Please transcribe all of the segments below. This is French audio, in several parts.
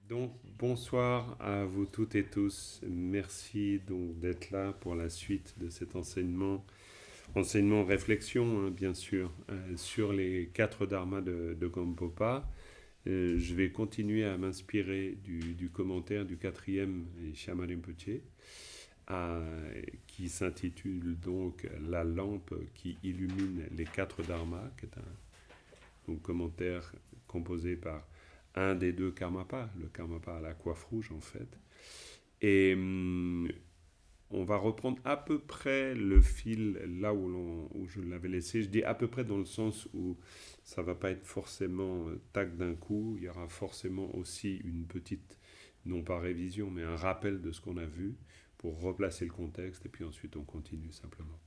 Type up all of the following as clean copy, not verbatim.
Donc, bonsoir à vous toutes et tous. Merci donc d'être là pour la suite de cet enseignement réflexion, hein, bien sûr, sur les quatre dharmas de Gampopa. Je vais continuer à m'inspirer du commentaire du quatrième Shyama Rinpoche, qui s'intitule donc La lampe qui illumine les quatre dharmas, qui est un commentaire composé par un des deux karmapas, le karmapa à la coiffe rouge en fait. Et on va reprendre à peu près le fil là où je l'avais laissé. Je dis à peu près dans le sens où ça va pas être forcément tac d'un coup. Il y aura forcément aussi une petite, non pas révision, mais un rappel de ce qu'on a vu pour replacer le contexte. Et puis ensuite on continue simplement.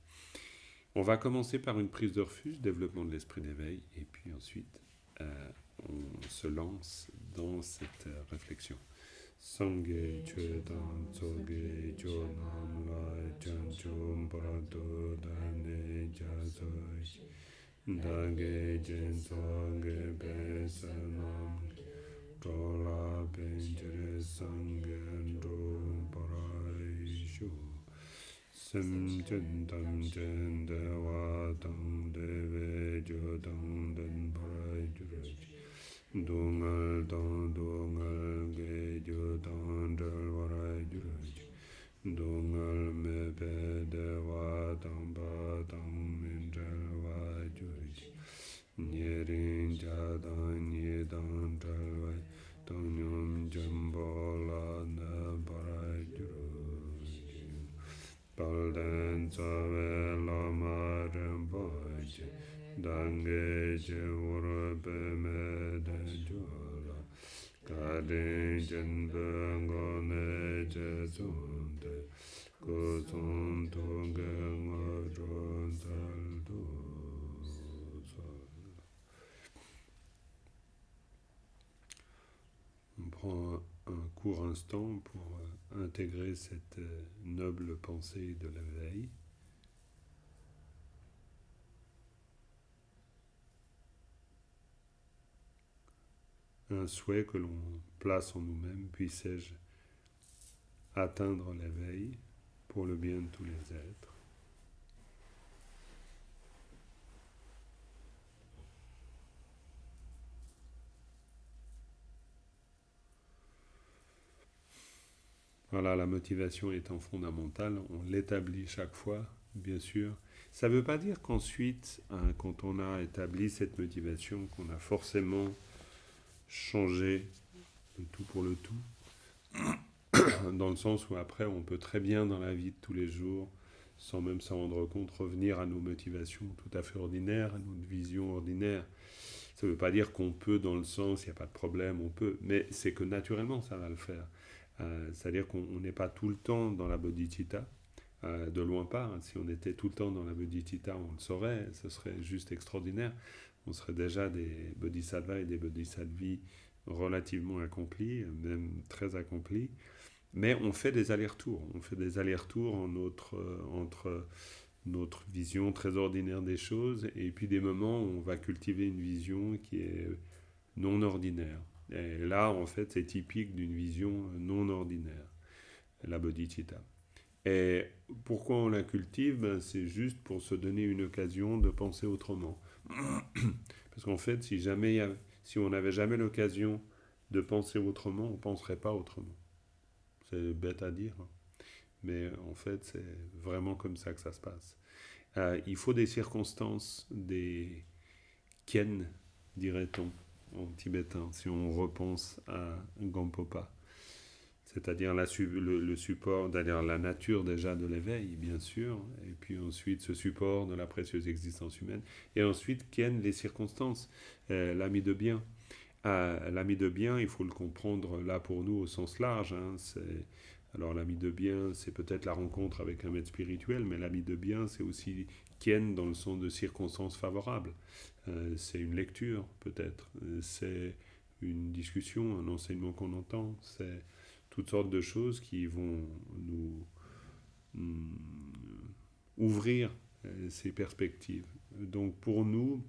On va commencer par une prise de refuge, développement de l'esprit d'éveil. Et puis ensuite on se lance dans cette réflexion. Sangye Chedan Tsoge Chonam Lai Chan Chum Parato Dane Jasoy Dage Jen Sangye Besanam Tola Benjere Sangye Rum Paraishu Sem Chen Tam Chen Dewa Tam Deve Jodam Den Paraishu Dungal dong dungal ge ju dong dal warai ju dungal me pe de wa dang ba dang min dal wa ju nye rin ja dang nye dang dal wa dang nyum jam bo la na barai ju bal dan sa ve la ma ren bo je Dange je ura pe me de jola Kade jen be ngone je zonde Ko zon tonge ngo zon zal do On prend un court instant pour intégrer cette noble pensée de la veille. Un souhait que l'on place en nous-mêmes, puissé-je atteindre l'éveil pour le bien de tous les êtres. Voilà, la motivation étant fondamentale, on l'établit chaque fois, bien sûr. Ça ne veut pas dire qu'ensuite, quand on a établi cette motivation, qu'on a forcément changé le tout pour le tout, dans le sens où après on peut très bien dans la vie de tous les jours, sans même s'en rendre compte, revenir à nos motivations tout à fait ordinaires, à notre vision ordinaire. Ça ne veut pas dire qu'on peut dans le sens, il n'y a pas de problème, on peut, mais c'est que naturellement ça va le faire. C'est-à-dire qu'on n'est pas tout le temps dans la bodhicitta, de loin pas. Hein. Si on était tout le temps dans la bodhicitta, on le saurait, ce serait juste extraordinaire. On serait déjà des bodhisattvas et des bodhisattvis relativement accomplis, même très accomplis. Mais on fait des allers-retours. On fait des allers-retours entre notre vision très ordinaire des choses et puis des moments où on va cultiver une vision qui est non ordinaire. Et là, en fait, c'est typique d'une vision non ordinaire, la bodhicitta. Et pourquoi on la cultive? C'est juste pour se donner une occasion de penser autrement. Parce qu'en fait, si on n'avait jamais l'occasion de penser autrement, on ne penserait pas autrement. C'est bête à dire, hein. Mais en fait, c'est vraiment comme ça que ça se passe. Il faut des circonstances, des kien, dirait-on en tibétain, si on repense à Gampopa. C'est-à-dire le support, c'est-à-dire la nature déjà de l'éveil, bien sûr, et puis ensuite ce support de la précieuse existence humaine, et ensuite kien, les circonstances, l'ami de bien. L'ami de bien, il faut le comprendre là pour nous au sens large. Hein, alors l'ami de bien, c'est peut-être la rencontre avec un maître spirituel, mais l'ami de bien, c'est aussi kien dans le sens de circonstances favorables. C'est une lecture peut-être, c'est une discussion, un enseignement qu'on entend, c'est toutes sortes de choses qui vont nous ouvrir ces perspectives. Donc pour nous,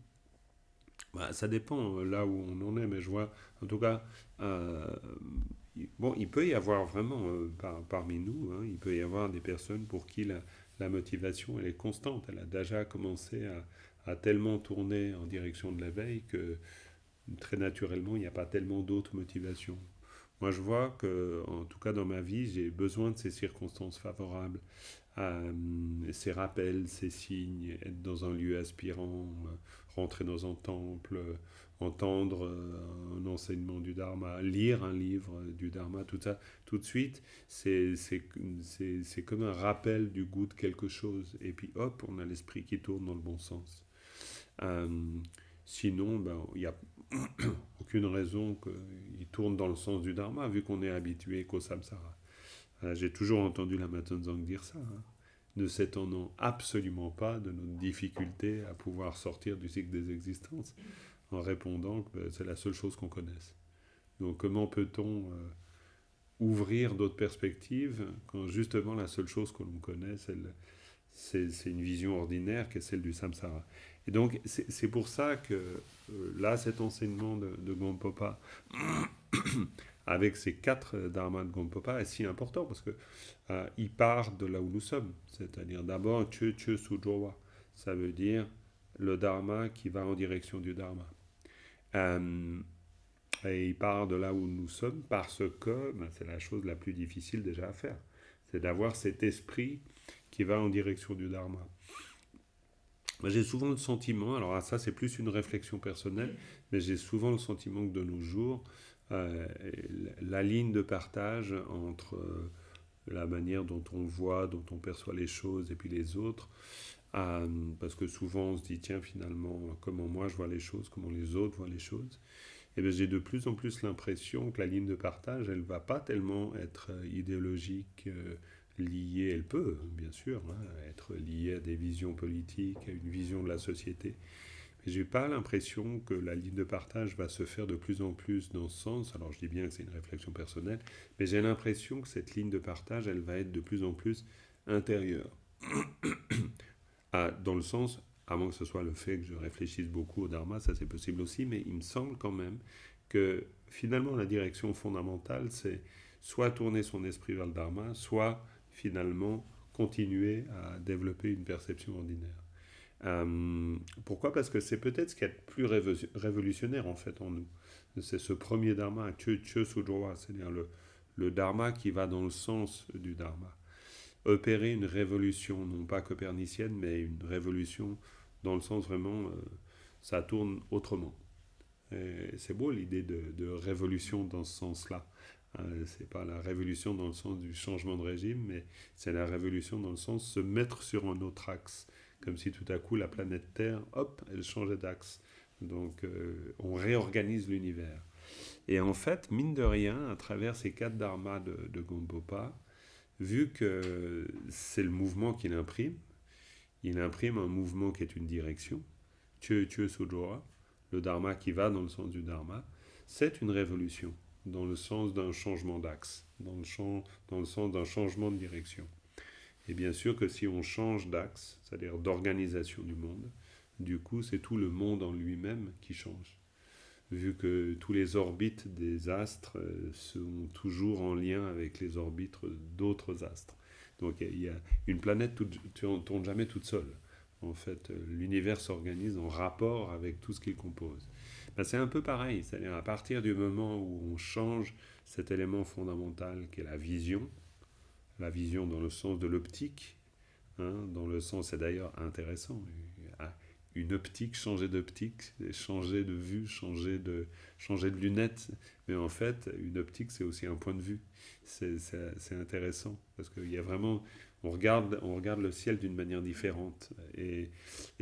Bah, ça dépend là où on en est, mais je vois, en tout cas, euh, bon, il peut y avoir vraiment parmi nous, hein, il peut y avoir des personnes pour qui la motivation elle est constante. Elle a déjà commencé à tellement tourner en direction de l'éveil que très naturellement, il n'y a pas tellement d'autres motivations. Moi, je vois que, en tout cas dans ma vie, j'ai besoin de ces circonstances favorables, ces rappels, ces signes, être dans un lieu aspirant, rentrer dans un temple, entendre un enseignement du Dharma, lire un livre du Dharma, tout ça, tout de suite, c'est comme un rappel du goût de quelque chose. Et puis hop, on a l'esprit qui tourne dans le bon sens. Euh, Sinon, ben, il n'y a aucune raison qu'il tourne dans le sens du Dharma, vu qu'on est habitué qu'au samsara. J'ai toujours entendu la Matanzang dire ça, hein, ne s'étonnant absolument pas de notre difficulté à pouvoir sortir du cycle des existences, en répondant que c'est la seule chose qu'on connaisse. Donc comment peut-on ouvrir d'autres perspectives quand justement la seule chose que l'on connaît, c'est une vision ordinaire qui est celle du samsara. Et donc c'est pour ça que là, cet enseignement de Gompopa, avec ces 4 dharmas de Gompopa, est si important parce que il part de là où nous sommes, c'est-à-dire d'abord Chö Chö Sujowa, ça veut dire le dharma qui va en direction du dharma. Euh, et il part de là où nous sommes parce que ben, c'est la chose la plus difficile déjà à faire, c'est d'avoir cet esprit qui va en direction du dharma. Moi, j'ai souvent le sentiment, alors ça c'est plus une réflexion personnelle, mais j'ai souvent le sentiment que de nos jours, euh, la ligne de partage entre la manière dont on voit, dont on perçoit les choses et puis les autres, parce que souvent on se dit tiens finalement comment moi je vois les choses, comment les autres voient les choses, et bien j'ai de plus en plus l'impression que la ligne de partage elle va pas tellement être idéologique, liée, elle peut bien sûr hein, être liée à des visions politiques, à une vision de la société. Mais j'ai pas l'impression que la ligne de partage va se faire de plus en plus dans ce sens. Alors je dis bien que c'est une réflexion personnelle, mais j'ai l'impression que cette ligne de partage, elle va être de plus en plus intérieure. Dans le sens, à moins que ce soit le fait que je réfléchisse beaucoup au Dharma, ça c'est possible aussi, mais il me semble quand même que finalement la direction fondamentale, c'est soit tourner son esprit vers le Dharma, soit finalement continuer à développer une perception ordinaire. Pourquoi? Parce que c'est peut-être ce qui est le plus révolutionnaire en fait en nous. C'est ce premier dharma, Chö Sujōwa, c'est-à-dire le dharma qui va dans le sens du dharma. Opérer une révolution, non pas copernicienne, mais une révolution dans le sens vraiment, ça tourne autrement. Et c'est beau l'idée de révolution dans ce sens-là. C'est pas la révolution dans le sens du changement de régime, mais c'est la révolution dans le sens de se mettre sur un autre axe. Comme si tout à coup la planète Terre, hop, elle changeait d'axe. Donc on réorganise l'univers. Et en fait, mine de rien, à travers ces 4 dharmas de Gompopa, vu que c'est le mouvement qu'il imprime, il imprime un mouvement qui est une direction, Chö Chö Sojora, le dharma qui va dans le sens du dharma, c'est une révolution, dans le sens d'un changement d'axe, dans le sens d'un changement de direction. Et bien sûr que si on change d'axe, c'est-à-dire d'organisation du monde, du coup c'est tout le monde en lui-même qui change. Vu que tous les orbites des astres sont toujours en lien avec les orbites d'autres astres. Donc il y a une planète ne tourne jamais toute seule. En fait, l'univers s'organise en rapport avec tout ce qu'il compose. Ben, c'est un peu pareil, c'est-à-dire à partir du moment où on change cet élément fondamental qui est la vision dans le sens de l'optique, hein, dans le sens, c'est d'ailleurs intéressant, une optique, changer d'optique, changer de vue, changer de lunettes. Mais en fait, une optique, c'est aussi un point de vue. C'est intéressant parce qu'il y a vraiment, on regarde le ciel d'une manière différente. Et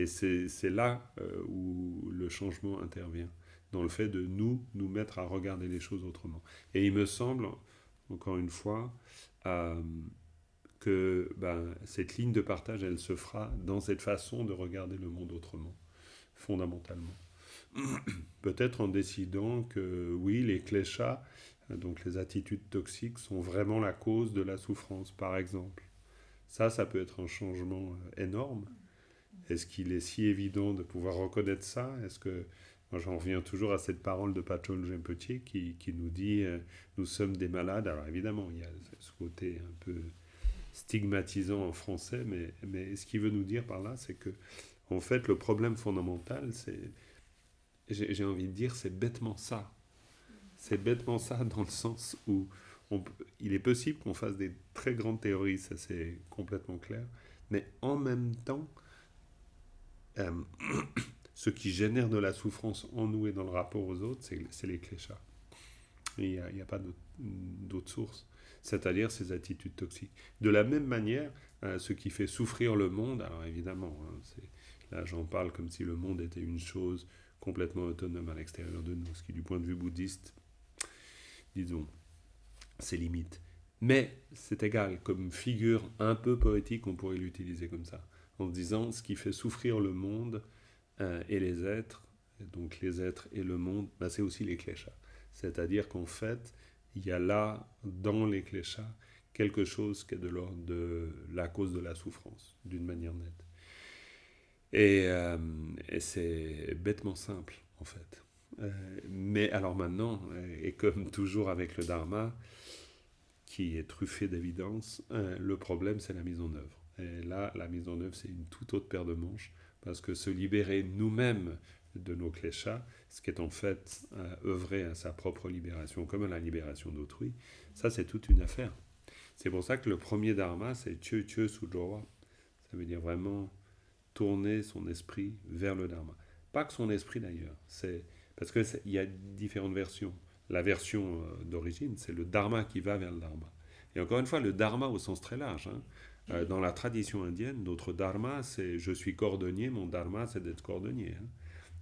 c'est là où le changement intervient, dans le fait de nous mettre à regarder les choses autrement. Et il me semble, encore une fois, que ben, cette ligne de partage, elle se fera dans cette façon de regarder le monde autrement, fondamentalement. Peut-être en décidant que oui, les kleshas, donc les attitudes toxiques, sont vraiment la cause de la souffrance, par exemple. Ça peut être un changement énorme. Est-ce qu'il est si évident de pouvoir reconnaître ça? Est-ce que Moi, j'en reviens toujours à cette parole de Pachol Rinpoche qui nous dit nous sommes des malades. Alors évidemment, il y a ce côté un peu stigmatisant en français, mais ce qu'il veut nous dire par là, c'est que en fait, le problème fondamental, j'ai envie de dire, c'est bêtement ça. C'est bêtement ça dans le sens où il est possible qu'on fasse des très grandes théories, ça c'est complètement clair, mais en même temps, euh, ce qui génère de la souffrance en nous et dans le rapport aux autres, c'est les cléchas. Il n'y a pas d'autre source, c'est-à-dire ces attitudes toxiques. De la même manière, ce qui fait souffrir le monde, alors évidemment, là j'en parle comme si le monde était une chose complètement autonome à l'extérieur de nous, ce qui du point de vue bouddhiste, disons, c'est limite. Mais c'est égal, comme figure un peu poétique, on pourrait l'utiliser comme ça, en se disant ce qui fait souffrir le monde et les êtres, donc les êtres et le monde, bah, c'est aussi les cléchas. C'est-à-dire qu'en fait, il y a là, dans les cléchas, quelque chose qui est de l'ordre de la cause de la souffrance, d'une manière nette. Et c'est bêtement simple, en fait. Mais alors maintenant, et comme toujours avec le dharma, qui est truffé d'évidence, le problème c'est la mise en œuvre. Et là, la mise en œuvre c'est une toute autre paire de manches, parce que se libérer nous-mêmes de nos cléchas, ce qui est en fait œuvrer à sa propre libération, comme à la libération d'autrui, ça c'est toute une affaire. C'est pour ça que le premier dharma c'est Chö Chö Sujowa. Ça veut dire vraiment tourner son esprit vers le dharma. Pas que son esprit d'ailleurs, parce qu'il y a différentes versions. La version d'origine, c'est le dharma qui va vers le dharma. Et encore une fois, le dharma au sens très large. Dans la tradition indienne, notre dharma, c'est je suis cordonnier, mon dharma, c'est d'être cordonnier.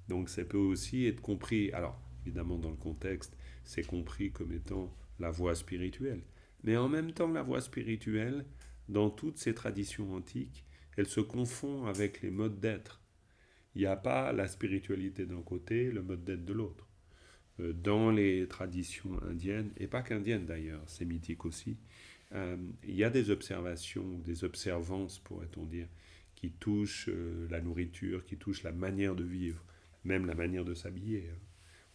Donc ça peut aussi être compris, alors évidemment dans le contexte, c'est compris comme étant la voie spirituelle. Mais en même temps, la voie spirituelle, dans toutes ces traditions antiques, elle se confond avec les modes d'être. Il n'y a pas la spiritualité d'un côté, le mode d'être de l'autre. Dans les traditions indiennes, et pas qu'indiennes d'ailleurs, sémitiques aussi, il y a des observations, des observances, pourrait-on dire, qui touchent la nourriture, qui touchent la manière de vivre, même la manière de s'habiller.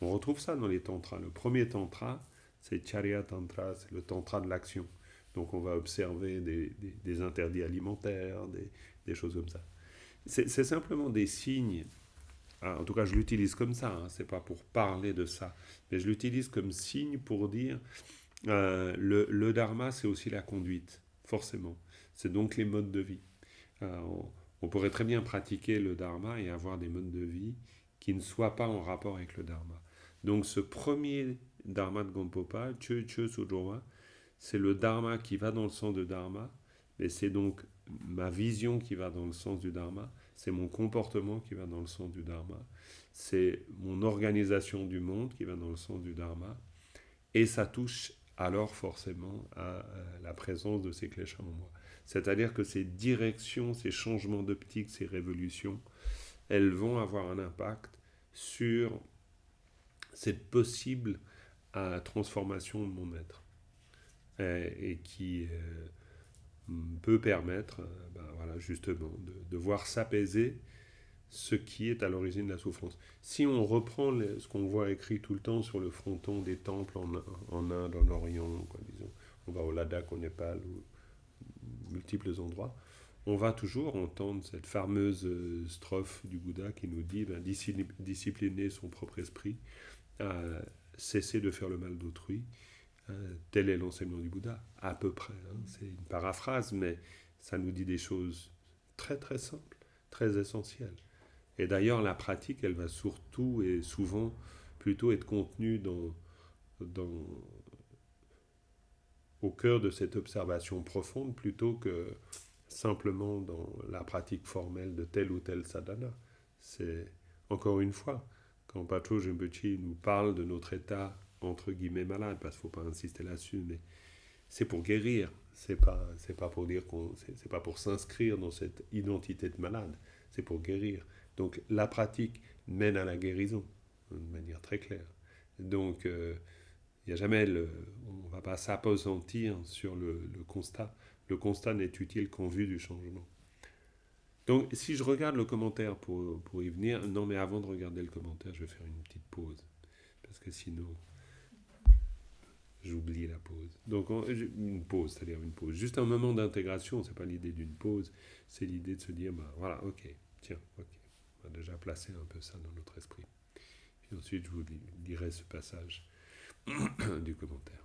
On retrouve ça dans les tantras. Le premier tantra, c'est Charya Tantra, c'est le tantra de l'action. Donc on va observer des interdits alimentaires, des choses comme ça. C'est simplement des signes. En tout cas, je l'utilise comme ça, c'est pas pour parler de ça, mais je l'utilise comme signe pour dire le dharma, c'est aussi la conduite, forcément. C'est donc les modes de vie. On pourrait très bien pratiquer le dharma et avoir des modes de vie qui ne soient pas en rapport avec le dharma. Donc ce premier dharma de Gampopa, Chö Chö Sujowa, c'est le dharma qui va dans le sens du dharma, mais c'est donc ma vision qui va dans le sens du dharma, c'est mon comportement qui va dans le sens du dharma, c'est mon organisation du monde qui va dans le sens du dharma, et ça touche alors forcément à la présence de ces cléchas en moi. C'est-à-dire que ces directions, ces changements d'optique, ces révolutions, elles vont avoir un impact sur cette possible transformation de mon être et qui peut permettre voilà, justement de voir s'apaiser ce qui est à l'origine de la souffrance. Si on reprend ce qu'on voit écrit tout le temps sur le fronton des temples en Inde, en Orient, quoi, disons, on va au Ladakh, au Népal, ou multiples endroits, on va toujours entendre cette fameuse strophe du Bouddha qui nous dit discipliner son propre esprit, cesser de faire le mal d'autrui. Tel est l'enseignement du Bouddha, à peu près. C'est une paraphrase, mais ça nous dit des choses très très simples, très essentielles. Et d'ailleurs, la pratique, elle va surtout et souvent plutôt être contenue au cœur de cette observation profonde plutôt que simplement dans la pratique formelle de tel ou tel sadhana. C'est, encore une fois, quand Patrul Rinpoche nous parle de notre état entre guillemets malade, parce qu'il ne faut pas insister là-dessus, mais c'est pour guérir, c'est pas pour dire c'est pas pour s'inscrire dans cette identité de malade, c'est pour guérir. Donc la pratique mène à la guérison, de manière très claire. Donc il y a jamais on ne va pas s'appesantir sur le constat. Le constat n'est utile qu'en vue du changement. Donc, si je regarde le commentaire pour y venir, non, mais avant de regarder le commentaire, je vais faire une petite pause. Parce que sinon, j'oublie la pause. Donc, une pause, c'est-à-dire une pause. Juste un moment d'intégration, c'est pas l'idée d'une pause, c'est l'idée de se dire, bah voilà, ok, tiens, ok. On va déjà placer un peu ça dans notre esprit. Puis ensuite, je vous lirai ce passage du commentaire.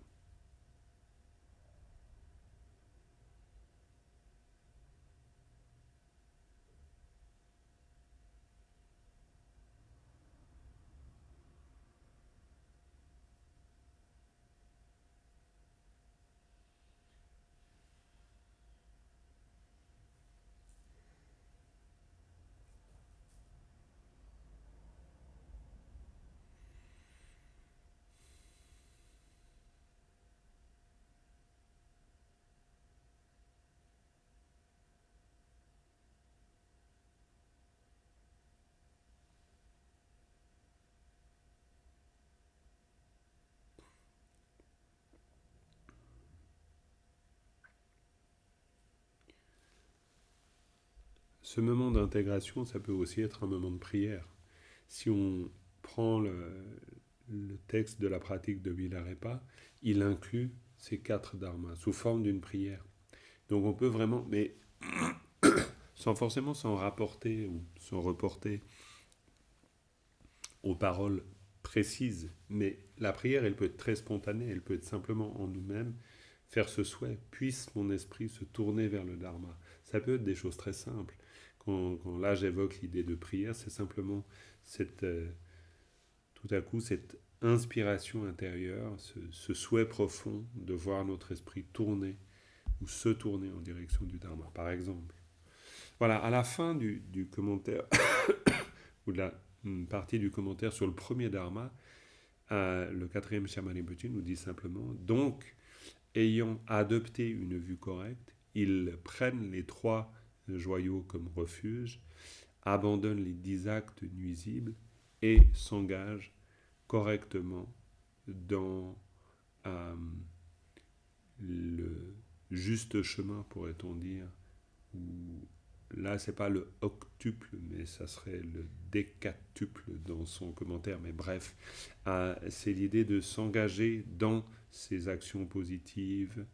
Ce moment d'intégration, ça peut aussi être un moment de prière. Si on prend le texte de la pratique de Milarepa, il inclut ces 4 dharmas sous forme d'une prière. Donc on peut vraiment, mais sans forcément s'en rapporter ou s'en reporter aux paroles précises, mais la prière, elle peut être très spontanée, elle peut être simplement en nous-mêmes, faire ce souhait, puisse mon esprit se tourner vers le dharma. Ça peut être des choses très simples. Quand là j'évoque l'idée de prière, c'est simplement cette, tout à coup cette inspiration intérieure, ce souhait profond de voir notre esprit tourner ou se tourner en direction du dharma, par exemple. Voilà, à la fin du commentaire, ou de la partie du commentaire sur le premier dharma, le quatrième Shamanipati nous dit simplement, donc, ayant adopté une vue correcte, ils prennent les 3 joyaux comme refuge, abandonnent les 10 actes nuisibles et s'engagent correctement dans le juste chemin, pourrait-on dire, où là, c'est pas le octuple, mais ça serait le décatuple dans son commentaire. Mais bref, c'est l'idée de s'engager dans ces actions positives,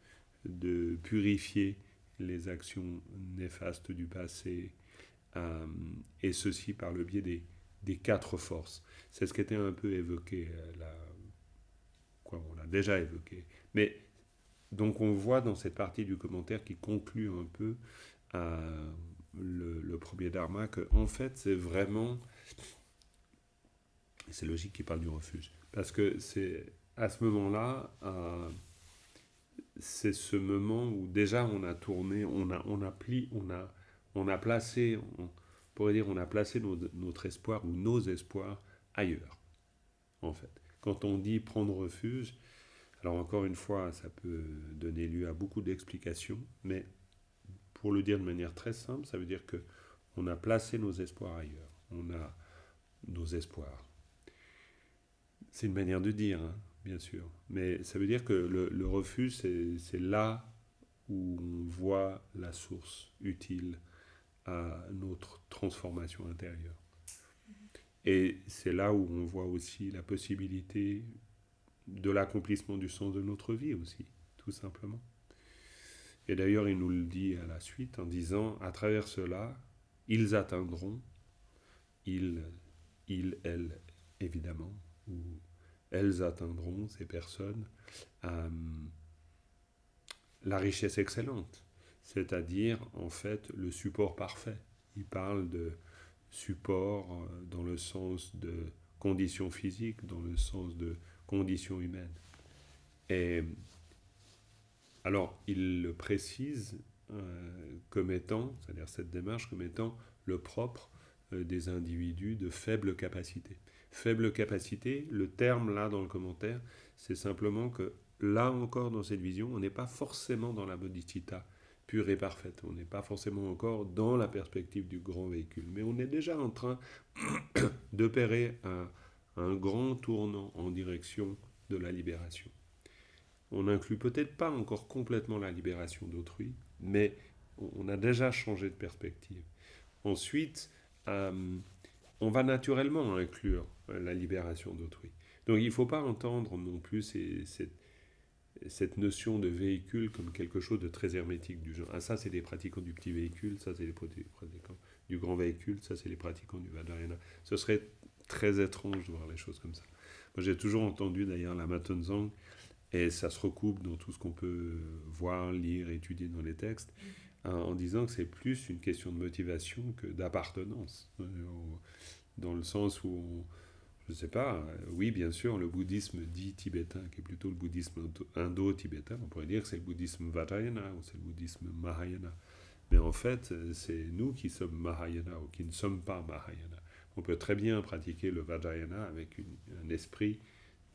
de purifier les actions néfastes du passé, et ceci par le biais des 4 forces. C'est ce qui était un peu évoqué, là, quoi, on l'a déjà évoqué. Mais donc on voit dans cette partie du commentaire qui conclut un peu le premier dharma que en fait c'est vraiment, c'est logique qu'il parle du refuge, parce que c'est à ce moment-là, c'est ce moment où déjà on a tourné, on a placé, on pourrait dire on a placé notre espoir ou nos espoirs ailleurs, en fait. Quand on dit prendre refuge, alors encore une fois, ça peut donner lieu à beaucoup d'explications, mais pour le dire de manière très simple, ça veut dire que on a placé nos espoirs ailleurs. On a nos espoirs. C'est une manière de dire, hein, bien sûr. Mais ça veut dire que le refuge, c'est là où on voit la source utile à notre transformation intérieure. Et c'est là où on voit aussi la possibilité de l'accomplissement du sens de notre vie aussi, tout simplement. Et d'ailleurs, il nous le dit à la suite en disant, à travers cela, ils atteindront, ils, elles, évidemment, ou elles atteindront, ces personnes, la richesse excellente, c'est-à-dire, en fait, le support parfait. Il parle de support dans le sens de conditions physiques, dans le sens de conditions humaines. Et alors, il le précise comme étant, c'est-à-dire cette démarche comme étant le propre des individus de faible capacité. Faible capacité, le terme là dans le commentaire, c'est simplement que là encore dans cette vision, on n'est pas forcément dans la bodhicitta pure et parfaite, on n'est pas forcément encore dans la perspective du grand véhicule, mais on est déjà en train d'opérer un grand tournant en direction de la libération. On n'inclut peut-être pas encore complètement la libération d'autrui, mais on a déjà changé de perspective. ensuite, on va naturellement inclure la libération d'autrui. Donc il ne faut pas entendre non plus cette notion de véhicule comme quelque chose de très hermétique du genre. Ah, ça, c'est les pratiquants du petit véhicule, ça, c'est les pratiquants du grand véhicule, ça, c'est les pratiquants du Vajrayana. Ce serait très étrange de voir les choses comme ça. Moi, j'ai toujours entendu d'ailleurs la Matonzang, et ça se recoupe dans tout ce qu'on peut voir, lire, étudier dans les textes, en disant que c'est plus une question de motivation que d'appartenance. Dans le sens où je ne sais pas, oui, bien sûr, le bouddhisme dit tibétain, qui est plutôt le bouddhisme indo-tibétain, on pourrait dire que c'est le bouddhisme Vajrayana ou c'est le bouddhisme Mahayana. Mais en fait, c'est nous qui sommes Mahayana ou qui ne sommes pas Mahayana. On peut très bien pratiquer le Vajrayana avec un esprit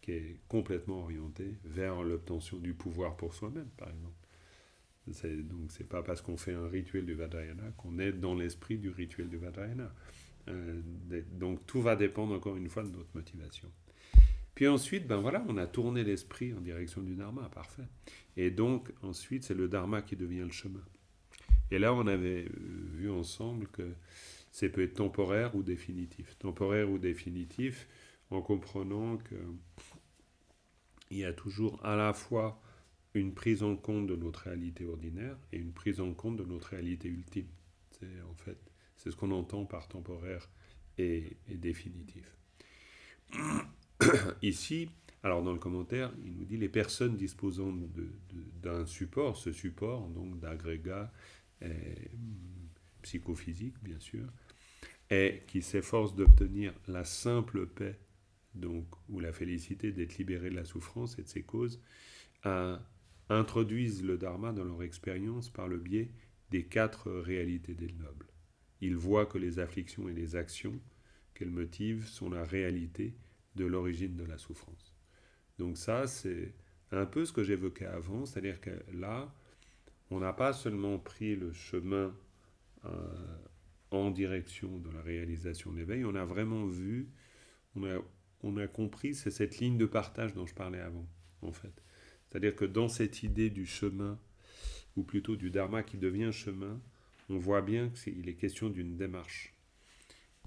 qui est complètement orienté vers l'obtention du pouvoir pour soi-même, par exemple. Donc, c'est pas parce qu'on fait un rituel du Vajrayana qu'on est dans l'esprit du rituel du Vajrayana. Donc tout va dépendre encore une fois de notre motivation. Puis ensuite, ben voilà, on a tourné l'esprit en direction du Dharma, parfait. Et donc ensuite, c'est le Dharma qui devient le chemin. Et là, on avait vu ensemble que c'est peut être temporaire ou définitif. Temporaire ou définitif, en comprenant qu'il y a toujours à la fois une prise en compte de notre réalité ordinaire et une prise en compte de notre réalité ultime. C'est ce qu'on entend par temporaire et définitif. Ici, alors dans le commentaire, il nous dit les personnes disposant d'un support, ce support, donc d'agrégat psychophysique, bien sûr, et qui s'efforcent d'obtenir la simple paix, donc, ou la félicité d'être libérés de la souffrance et de ses causes, introduisent le Dharma dans leur expérience par le biais des 4 réalités des nobles. Ils voient que les afflictions et les actions qu'elles motivent sont la réalité de l'origine de la souffrance. Donc ça, c'est un peu ce que j'évoquais avant, c'est-à-dire que là, on n'a pas seulement pris le chemin en direction de la réalisation de l'éveil, on a vraiment vu, on a compris, c'est cette ligne de partage dont je parlais avant, en fait. C'est-à-dire que dans cette idée du chemin, ou plutôt du dharma qui devient chemin, on voit bien qu'il est question d'une démarche.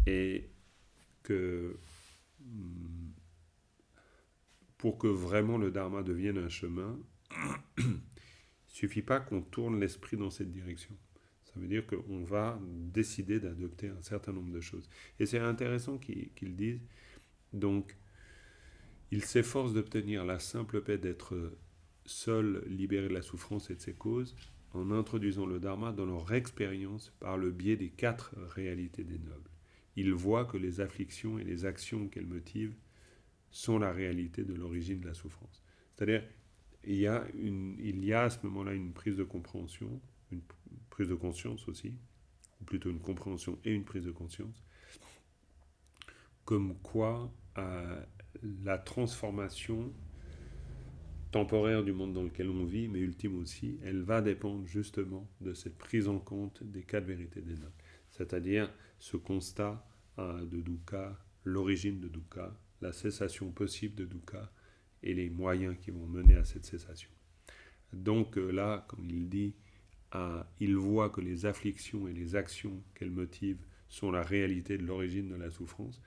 Et que pour que vraiment le dharma devienne un chemin, il ne suffit pas qu'on tourne l'esprit dans cette direction. Ça veut dire qu'on va décider d'adopter un certain nombre de choses. Et c'est intéressant qu'ils disent, donc, ils s'efforcent d'obtenir la simple paix d'être seuls, libérés de la souffrance et de ses causes, en introduisant le dharma dans leur expérience par le biais des 4 réalités des nobles. Ils voient que les afflictions et les actions qu'elles motivent sont la réalité de l'origine de la souffrance. C'est-à-dire, il y a à ce moment-là une prise de compréhension, une prise de conscience aussi, ou plutôt une compréhension et une prise de conscience, comme quoi la transformation temporaire du monde dans lequel on vit, mais ultime aussi, elle va dépendre justement de cette prise en compte des 4 vérités des nobles. C'est-à-dire ce constat de dukkha, l'origine de dukkha, la cessation possible de dukkha et les moyens qui vont mener à cette cessation. Donc là, comme il dit, il voit que les afflictions et les actions qu'elles motivent sont la réalité de l'origine de la souffrance.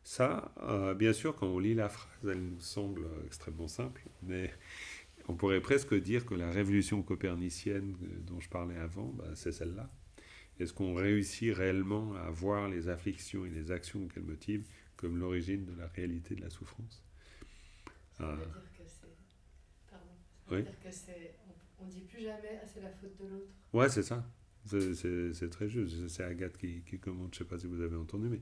Ça, bien sûr, quand on lit la phrase, elle nous semble extrêmement simple, mais on pourrait presque dire que la révolution copernicienne dont je parlais avant, c'est celle-là. Est-ce qu'on réussit réellement à voir les afflictions et les actions qu'elles motivent comme l'origine de la réalité de la souffrance? Ça veut dire que c'est... Pardon. Ça veut dire que c'est... On ne dit plus jamais « c'est la faute de l'autre ». Ouais, c'est ça. C'est très juste. C'est Agathe qui commente, je ne sais pas si vous avez entendu, mais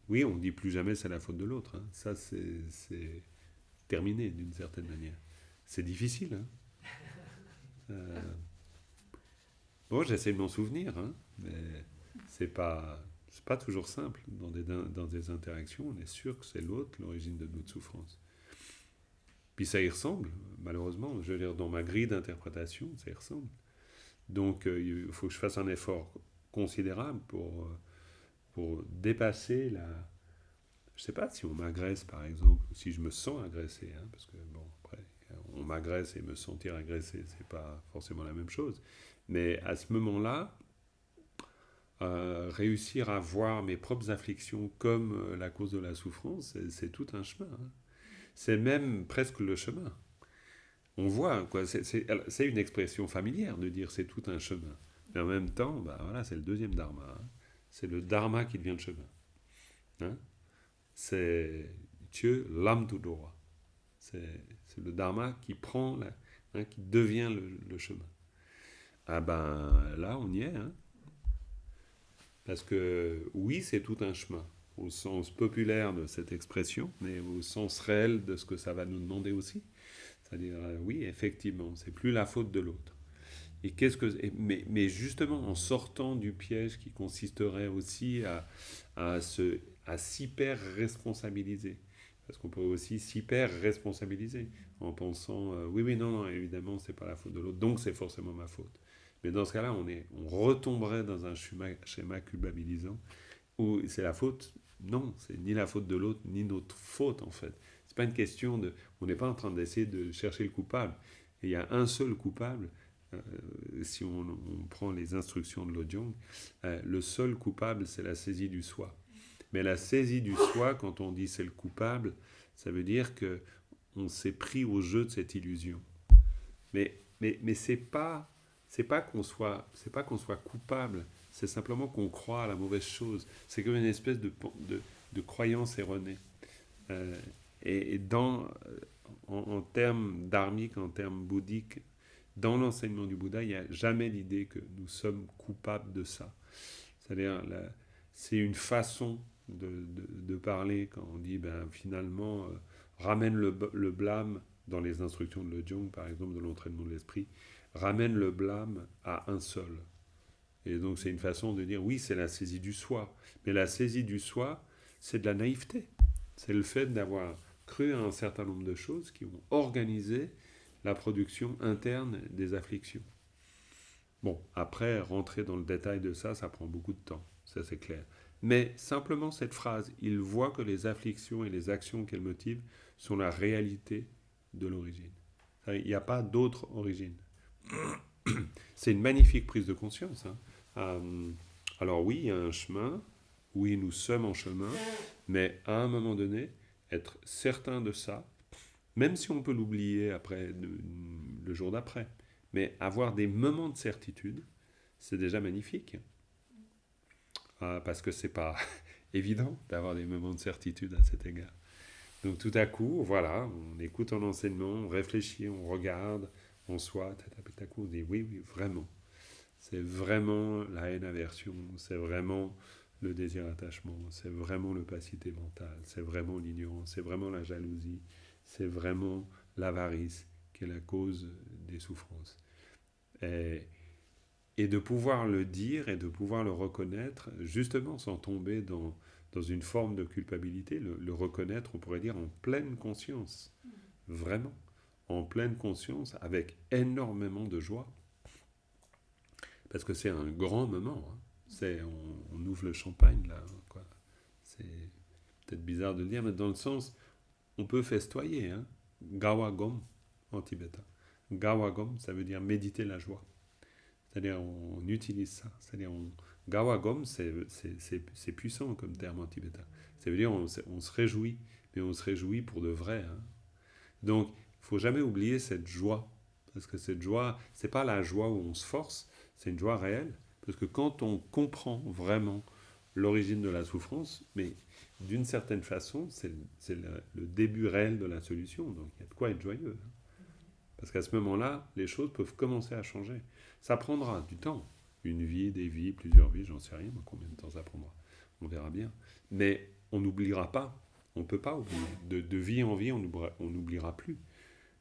oui, on ne dit plus jamais c'est la faute de l'autre. Hein. Ça, c'est terminé d'une certaine manière. C'est difficile. Hein. Bon, j'essaie de m'en souvenir, hein, mais c'est pas toujours simple. Dans des interactions, on est sûr que c'est l'autre l'origine de notre souffrance. Puis ça y ressemble, malheureusement. Je veux dire, dans ma grille d'interprétation, ça y ressemble. Donc, il faut que je fasse un effort considérable pour dépasser la... Je ne sais pas si on m'agresse, par exemple, ou si je me sens agressé, hein, parce que, bon, après, on m'agresse et me sentir agressé, ce n'est pas forcément la même chose. Mais à ce moment-là, réussir à voir mes propres afflictions comme la cause de la souffrance, c'est tout un chemin. Hein. C'est même presque le chemin. On voit, quoi, c'est une expression familière de dire c'est tout un chemin. Mais en même temps, bah, voilà, c'est le deuxième dharma. Hein. C'est le dharma qui devient le chemin. Hein. C'est Dieu, l'âme tout droit. C'est le dharma qui prend, qui devient le chemin. Ah ben là, on y est. Hein. Parce que oui, c'est tout un chemin, au sens populaire de cette expression, mais au sens réel de ce que ça va nous demander aussi. C'est-à-dire, oui, effectivement, c'est plus la faute de l'autre. Et mais justement, en sortant du piège qui consisterait aussi à s'hyper-responsabiliser. Parce qu'on peut aussi s'hyper-responsabiliser en pensant, oui, non, évidemment, c'est pas la faute de l'autre, donc c'est forcément ma faute. Mais dans ce cas-là, on retomberait dans un schéma culpabilisant où c'est la faute. Non, c'est ni la faute de l'autre, ni notre faute en fait. C'est pas une question de. On n'est pas en train d'essayer de chercher le coupable. Et il y a un seul coupable. Si on prend les instructions de Lojong, le seul coupable, c'est la saisie du soi. Mais la saisie du soi, quand on dit c'est le coupable, ça veut dire que on s'est pris au jeu de cette illusion. Mais c'est pas qu'on soit coupable, c'est simplement qu'on croit à la mauvaise chose. C'est comme une espèce de croyance erronée. Euh, et en termes dharmiques, en termes bouddhiques, dans l'enseignement du Bouddha, il n'y a jamais l'idée que nous sommes coupables de ça. C'est-à-dire, c'est une façon de parler quand on dit, finalement, ramène le blâme dans les instructions de Lojong, par exemple, de l'entraînement de l'esprit, ramène le blâme à un seul. Et donc c'est une façon de dire, oui, c'est la saisie du soi. Mais la saisie du soi, c'est de la naïveté. C'est le fait d'avoir cru à un certain nombre de choses qui ont organisé la production interne des afflictions. Bon, après, rentrer dans le détail de ça, ça prend beaucoup de temps, ça c'est clair. Mais simplement cette phrase, il voit que les afflictions et les actions qu'elles motivent sont la réalité de l'origine. Il n'y a pas d'autre origine. C'est une magnifique prise de conscience. Hein. Alors oui, il y a un chemin, oui, nous sommes en chemin, mais à un moment donné, être certain de ça, même si on peut l'oublier après, le jour d'après, mais avoir des moments de certitude, c'est déjà magnifique. Parce que c'est pas évident d'avoir des moments de certitude à cet égard. Donc tout à coup, voilà, on écoute un enseignement, on réfléchit, on regarde en soi, tout à coup on dit oui, vraiment. C'est vraiment la haine-aversion, c'est vraiment le désir-attachement, c'est vraiment l'opacité mentale, c'est vraiment l'ignorance, c'est vraiment la jalousie, c'est vraiment l'avarice qui est la cause des souffrances. Et de pouvoir le dire et de pouvoir le reconnaître, justement sans tomber dans une forme de culpabilité, le reconnaître, on pourrait dire, en pleine conscience, vraiment, en pleine conscience, avec énormément de joie. Parce que c'est un grand moment. Hein. On ouvre le champagne, là. Quoi. C'est peut-être bizarre de le dire, mais dans le sens, on peut festoyer. Hein. Gawagom, en tibétain. Gawagom, ça veut dire méditer la joie. C'est-à-dire, on utilise ça. C'est-à-dire, Gawagom, c'est puissant comme terme en tibétain. Ça veut dire, on se réjouit, mais on se réjouit pour de vrai. Hein. Donc, il ne faut jamais oublier cette joie. Parce que cette joie, ce n'est pas la joie où on se force, c'est une joie réelle. Parce que quand on comprend vraiment l'origine de la souffrance, mais d'une certaine façon, c'est le début réel de la solution. Donc, il y a de quoi être joyeux. Hein. Parce qu'à ce moment-là, les choses peuvent commencer à changer. Ça prendra du temps. Une vie, des vies, plusieurs vies, j'en sais rien, combien de temps ça prendra. On verra bien. Mais on n'oubliera pas. On ne peut pas oublier. De vie en vie, on n'oubliera plus.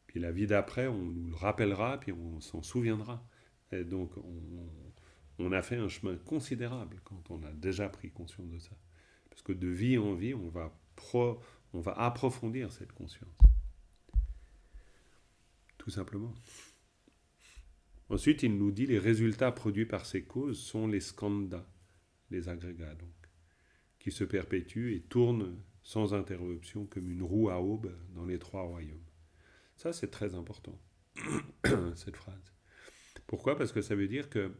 Puis la vie d'après, on nous le rappellera, puis on s'en souviendra. Et donc, on a fait un chemin considérable quand on a déjà pris conscience de ça. Parce que de vie en vie, on va approfondir cette conscience. Tout simplement. Ensuite, il nous dit les résultats produits par ces causes sont les skandhas, les agrégats, donc, qui se perpétuent et tournent sans interruption comme une roue à aube dans les trois royaumes. Ça, c'est très important, cette phrase. Pourquoi ? Parce que ça veut dire que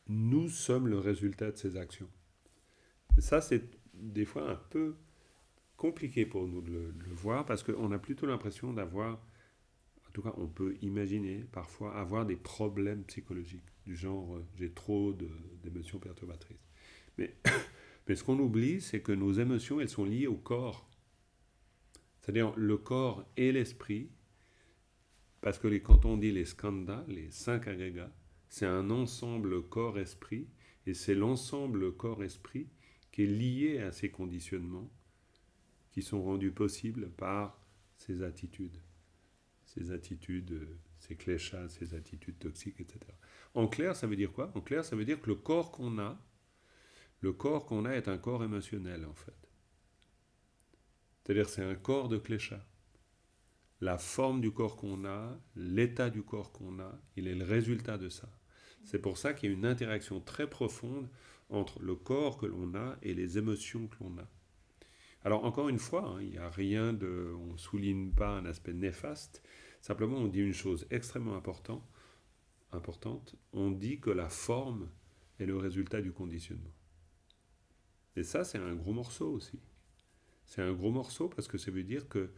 nous sommes le résultat de ces actions. Et ça, c'est des fois un peu compliqué pour nous de le voir, parce qu'on a plutôt l'impression d'avoir, en tout cas on peut imaginer parfois avoir des problèmes psychologiques, du genre j'ai trop d'émotions perturbatrices. Mais ce qu'on oublie, c'est que nos émotions, elles sont liées au corps. C'est-à-dire le corps et l'esprit, parce que quand on dit les skandhas, les 5 agrégats, c'est un ensemble corps-esprit, et c'est l'ensemble corps-esprit qui est lié à ces conditionnements qui sont rendus possibles par ces attitudes, ces kléchas, ces attitudes toxiques, etc. En clair, ça veut dire quoi ? En clair, ça veut dire que le corps qu'on a est un corps émotionnel, en fait. C'est-à-dire c'est un corps de klécha. La forme du corps qu'on a, l'état du corps qu'on a, il est le résultat de ça. C'est pour ça qu'il y a une interaction très profonde entre le corps que l'on a et les émotions que l'on a. Alors encore une fois, il n'y a rien de... On ne souligne pas un aspect néfaste, simplement on dit une chose extrêmement importante, on dit que la forme est le résultat du conditionnement. Et ça, c'est un gros morceau aussi. C'est un gros morceau parce que ça veut dire que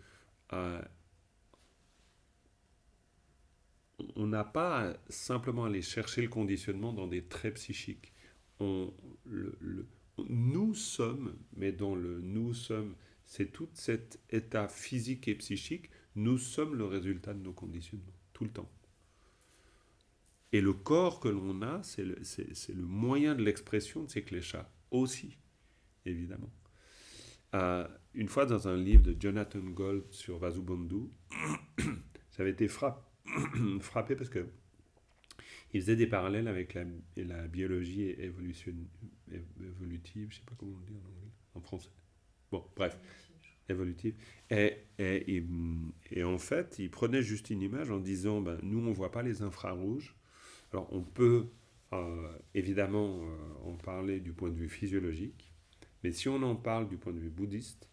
on n'a pas simplement à aller chercher le conditionnement dans des traits psychiques. Nous sommes, mais dans le nous sommes, c'est tout cet état physique et psychique, nous sommes le résultat de nos conditionnements, tout le temps. Et le corps que l'on a, c'est le moyen de l'expression de ces kléchas, aussi, évidemment. Une fois dans un livre de Jonathan Gold sur Vasubandhu, j'avais été frappé parce que il faisait des parallèles avec la biologie évolutive, je ne sais pas comment on le dit en anglais, en français. Bon, bref, évolutive. Et en fait, il prenait juste une image en disant, nous, on ne voit pas les infrarouges. Alors, on peut évidemment en parler du point de vue physiologique, mais si on en parle du point de vue bouddhiste,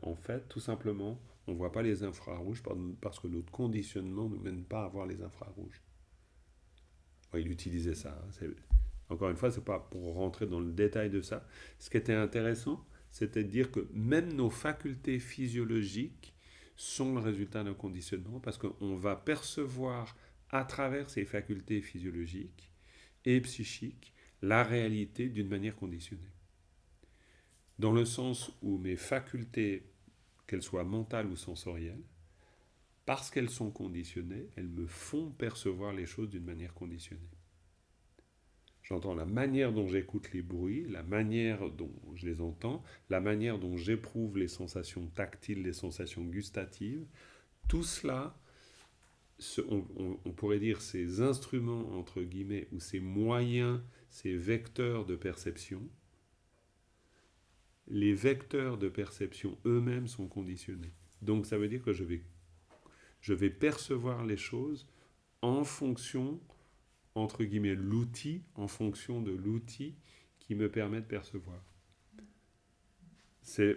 en fait, tout simplement, on ne voit pas les infrarouges parce que notre conditionnement ne nous mène pas à voir les infrarouges. Il utilisait ça. Encore une fois, ce n'est pas pour rentrer dans le détail de ça. Ce qui était intéressant, c'était de dire que même nos facultés physiologiques sont le résultat d'un conditionnement parce qu'on va percevoir à travers ces facultés physiologiques et psychiques la réalité d'une manière conditionnée. Dans le sens où mes facultés, qu'elles soient mentales ou sensorielles, parce qu'elles sont conditionnées, elles me font percevoir les choses d'une manière conditionnée. J'entends la manière dont j'écoute les bruits, la manière dont je les entends, la manière dont j'éprouve les sensations tactiles, les sensations gustatives. Tout cela, on pourrait dire ces instruments, entre guillemets, ou ces moyens, ces vecteurs de perception, les vecteurs de perception eux-mêmes sont conditionnés. Donc ça veut dire que je vais percevoir les choses en fonction, entre guillemets, l'outil, en fonction de l'outil qui me permet de percevoir.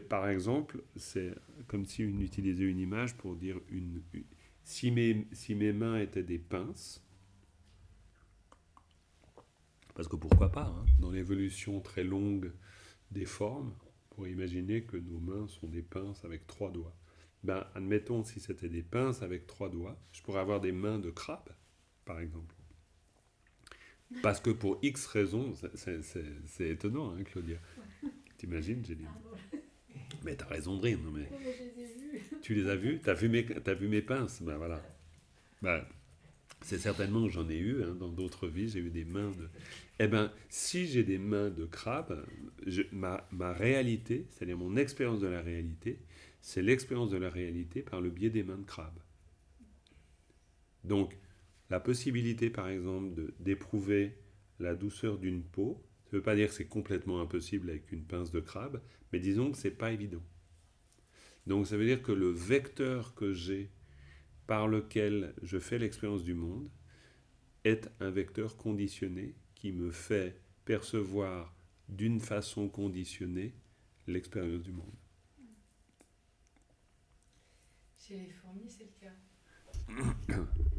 Par exemple, c'est comme si on utilisait une image pour dire si mes mains étaient des pinces, parce que pourquoi pas, dans l'évolution très longue des formes, on pourrait imaginer que nos mains sont des pinces avec 3 doigts. Admettons, si c'était des pinces avec 3 doigts, je pourrais avoir des mains de crabe, par exemple. Parce que pour X raisons, c'est étonnant, Claudia. T'imagines, j'ai dit. Mais t'as raison de rire, non mais. Je les ai vus. Tu les as vus ? T'as vu mes pinces ? Voilà. C'est certainement que j'en ai eu, dans d'autres vies, j'ai eu des mains de... si j'ai des mains de crabe, ma réalité, c'est-à-dire mon expérience de la réalité, c'est l'expérience de la réalité par le biais des mains de crabe. Donc, la possibilité, par exemple, d'éprouver la douceur d'une peau, ça ne veut pas dire que c'est complètement impossible avec une pince de crabe, mais disons que ce n'est pas évident. Donc, ça veut dire que le vecteur que j'ai par lequel je fais l'expérience du monde est un vecteur conditionné qui me fait percevoir d'une façon conditionnée l'expérience du monde. Chez les fourmis, c'est le cas.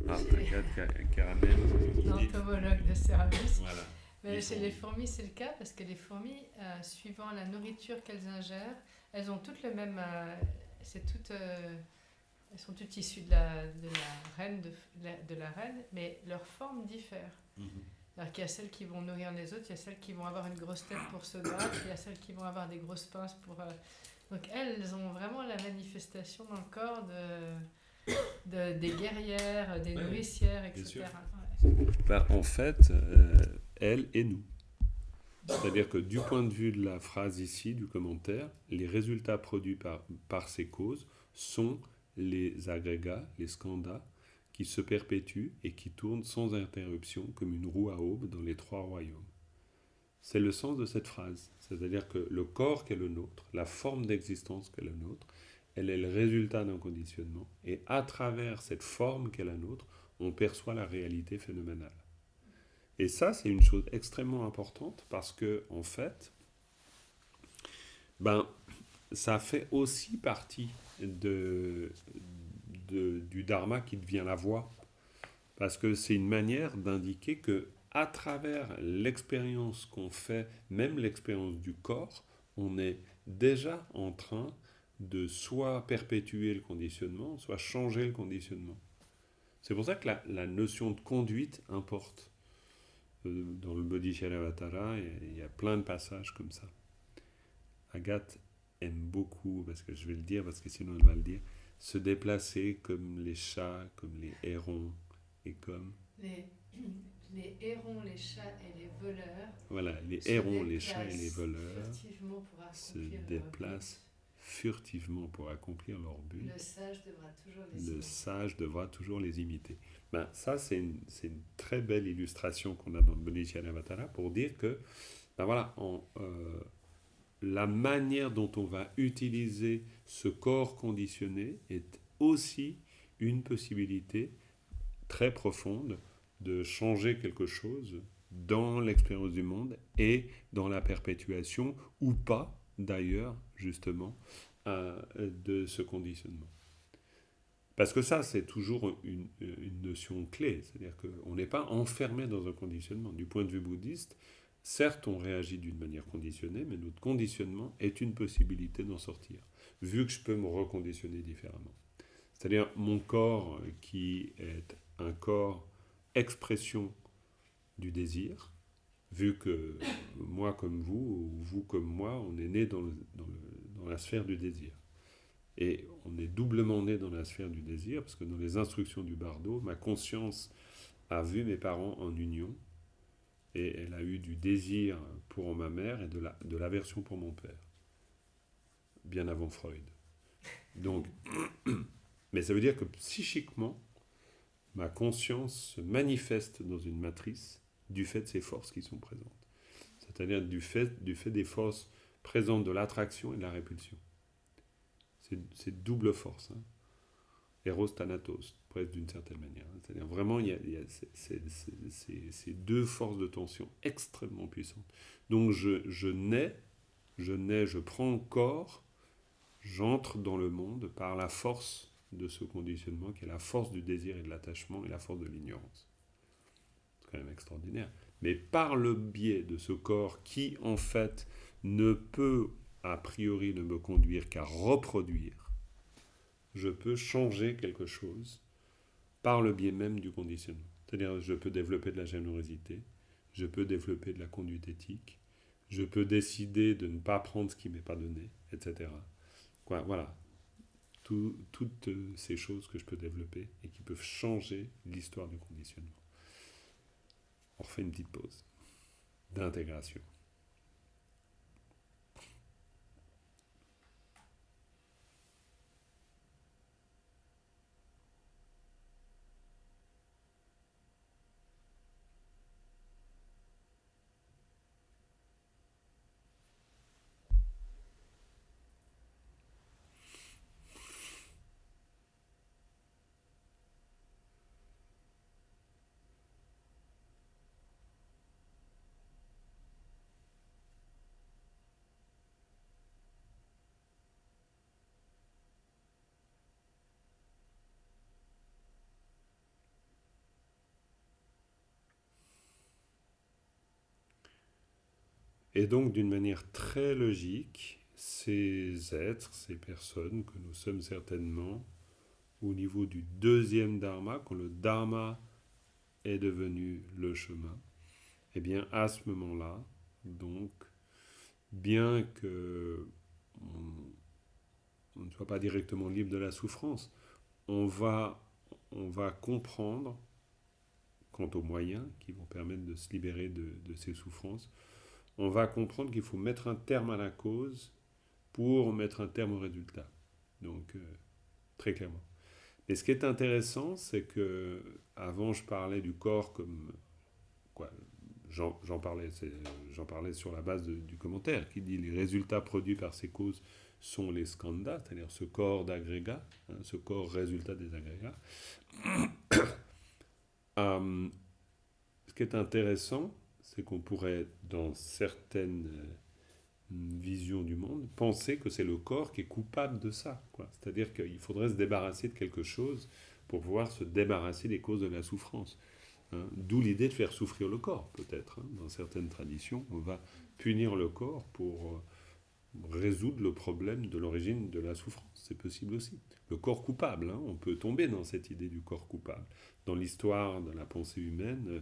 T'as un cas de caramel. L'entomologue de service Mais chez les fourmis, c'est le cas parce que les fourmis, suivant la nourriture qu'elles ingèrent, elles ont toutes le même. Elles sont toutes issues de la reine, de la reine, mais leur forme diffère. Alors qu'il y a celles qui vont nourrir les autres, il y a celles qui vont avoir une grosse tête pour se battre, il y a celles qui vont avoir des grosses pinces pour. Donc elles ont vraiment la manifestation dans le corps des guerrières, des nourricières, etc. Ouais. Ben, en fait, elles et nous. C'est-à-dire que du point de vue de la phrase ici, du commentaire, les résultats produits par ces causes sont les agrégats, les skandhas, qui se perpétuent et qui tournent sans interruption comme une roue à aubes dans les 3 royaumes. C'est le sens de cette phrase. C'est-à-dire que le corps qu'est le nôtre, la forme d'existence qu'est le nôtre, elle est le résultat d'un conditionnement. Et à travers cette forme qu'est la nôtre, on perçoit la réalité phénoménale. Et ça, c'est une chose extrêmement importante parce que, en fait, ça fait aussi partie du dharma qui devient la voie. Parce que c'est une manière d'indiquer que, à travers l'expérience qu'on fait, même l'expérience du corps, on est déjà en train de soit perpétuer le conditionnement, soit changer le conditionnement. C'est pour ça que la notion de conduite importe. Dans le Bodhisattva, il y a plein de passages comme ça. Agathe aime beaucoup, parce que je vais le dire, parce que sinon elle va le dire, se déplacer comme les chats, comme les hérons, et comme... Les hérons, les chats et les voleurs. Voilà, les hérons, les chats et les voleurs se déplacent furtivement pour accomplir leur but. Le sage devra toujours les imiter. Ça, c'est une très belle illustration qu'on a dans le Bodhisattva pour dire que la manière dont on va utiliser ce corps conditionné est aussi une possibilité très profonde de changer quelque chose dans l'expérience du monde et dans la perpétuation, ou pas d'ailleurs, justement, de ce conditionnement. Parce que ça, c'est toujours une notion clé, c'est-à-dire qu'on n'est pas enfermé dans un conditionnement. Du point de vue bouddhiste, certes, on réagit d'une manière conditionnée, mais notre conditionnement est une possibilité d'en sortir, vu que je peux me reconditionner différemment. C'est-à-dire mon corps qui est un corps expression du désir, vu que moi comme vous, ou vous comme moi, on est né dans la sphère du désir. Et on est doublement né dans la sphère du désir, parce que dans les instructions du bardo, ma conscience a vu mes parents en union, et elle a eu du désir pour ma mère et de l'aversion pour mon père, bien avant Freud. Donc, mais ça veut dire que psychiquement, ma conscience se manifeste dans une matrice du fait de ces forces qui sont présentes. C'est-à-dire du fait des forces présentes de l'attraction et de la répulsion. C'est double force. Eros, Thanatos, presque d'une certaine manière. C'est-à-dire vraiment, il y a ces deux forces de tension extrêmement puissantes. Donc je nais, je prends corps, j'entre dans le monde par la force de ce conditionnement qui est la force du désir et de l'attachement et la force de l'ignorance. C'est quand même extraordinaire. Mais par le biais de ce corps qui, en fait, ne peut a priori ne me conduire qu'à reproduire, je peux changer quelque chose par le biais même du conditionnement. C'est-à-dire, je peux développer de la générosité, je peux développer de la conduite éthique, je peux décider de ne pas prendre ce qui ne m'est pas donné, etc. Voilà. Toutes ces choses que je peux développer et qui peuvent changer l'histoire du conditionnement. On refait une petite pause d'intégration. Et donc, d'une manière très logique, ces êtres, ces personnes que nous sommes certainement au niveau du deuxième dharma, quand le dharma est devenu le chemin, eh bien, à ce moment-là, donc, bien que on ne soit pas directement libre de la souffrance, on va comprendre, quant aux moyens qui vont permettre de se libérer de ces souffrances, on va comprendre qu'il faut mettre un terme à la cause pour mettre un terme au résultat. Donc, très clairement. Et ce qui est intéressant, c'est que avant je parlais du corps comme quoi, j'en parlais sur la base du commentaire qui dit les résultats produits par ces causes sont les skandhas, c'est-à-dire ce corps d'agrégats, ce corps résultat des agrégats. Ce qui est intéressant, c'est qu'on pourrait, dans certaines visions du monde, penser que c'est le corps qui est coupable de ça, quoi. C'est-à-dire qu'il faudrait se débarrasser de quelque chose pour pouvoir se débarrasser des causes de la souffrance. D'où l'idée de faire souffrir le corps, peut-être. Dans certaines traditions, on va punir le corps pour résoudre le problème de l'origine de la souffrance. C'est possible aussi. Le corps coupable, on peut tomber dans cette idée du corps coupable. Dans l'histoire de la pensée humaine,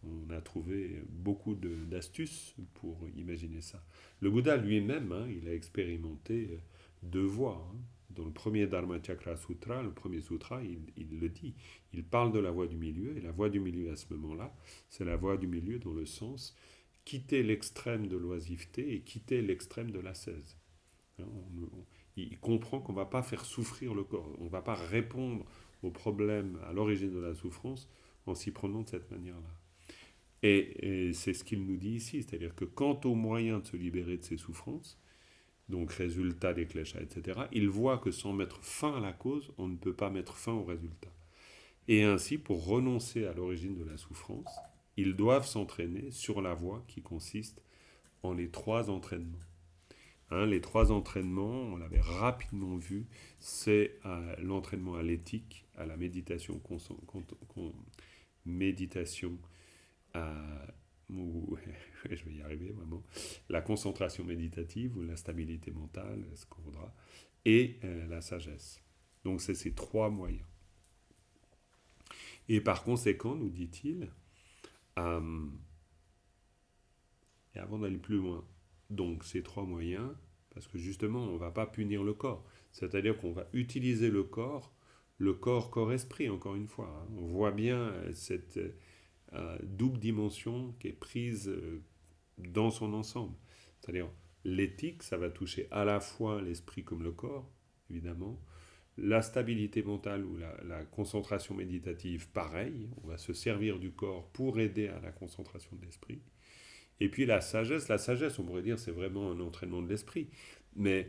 on a trouvé beaucoup d'astuces pour imaginer ça. Le Bouddha lui-même, il a expérimenté deux voies. Dans le premier Dharmachakra Sutra, le premier sutra, il le dit. Il parle de la voie du milieu, et la voie du milieu à ce moment-là, c'est la voie du milieu dans le sens quitter l'extrême de l'oisiveté et quitter l'extrême de l'ascèse. Il comprend qu'on ne va pas faire souffrir le corps, on ne va pas répondre au problème à l'origine de la souffrance en s'y prenant de cette manière-là. Et c'est ce qu'il nous dit ici, c'est-à-dire que quant aux moyens de se libérer de ces souffrances, donc résultat des kleshas, etc., il voit que sans mettre fin à la cause, on ne peut pas mettre fin au résultat. Et ainsi, pour renoncer à l'origine de la souffrance, ils doivent s'entraîner sur la voie qui consiste en les trois entraînements. Les trois entraînements, on l'avait rapidement vu, c'est l'entraînement à l'éthique, à la méditation, méditation je vais y arriver vraiment, la concentration méditative ou la stabilité mentale, ce qu'on voudra, et la sagesse. Donc c'est ces trois moyens. Et par conséquent, nous dit-il, et avant d'aller plus loin, donc ces trois moyens, parce que justement on ne va pas punir le corps, c'est-à-dire qu'on va utiliser le corps corps-esprit, encore une fois. On voit bien cette double dimension qui est prise dans son ensemble. C'est-à-dire l'éthique, ça va toucher à la fois l'esprit comme le corps, évidemment. La stabilité mentale ou la concentration méditative, pareil, on va se servir du corps pour aider à la concentration de l'esprit. Et puis la sagesse, on pourrait dire, c'est vraiment un entraînement de l'esprit, mais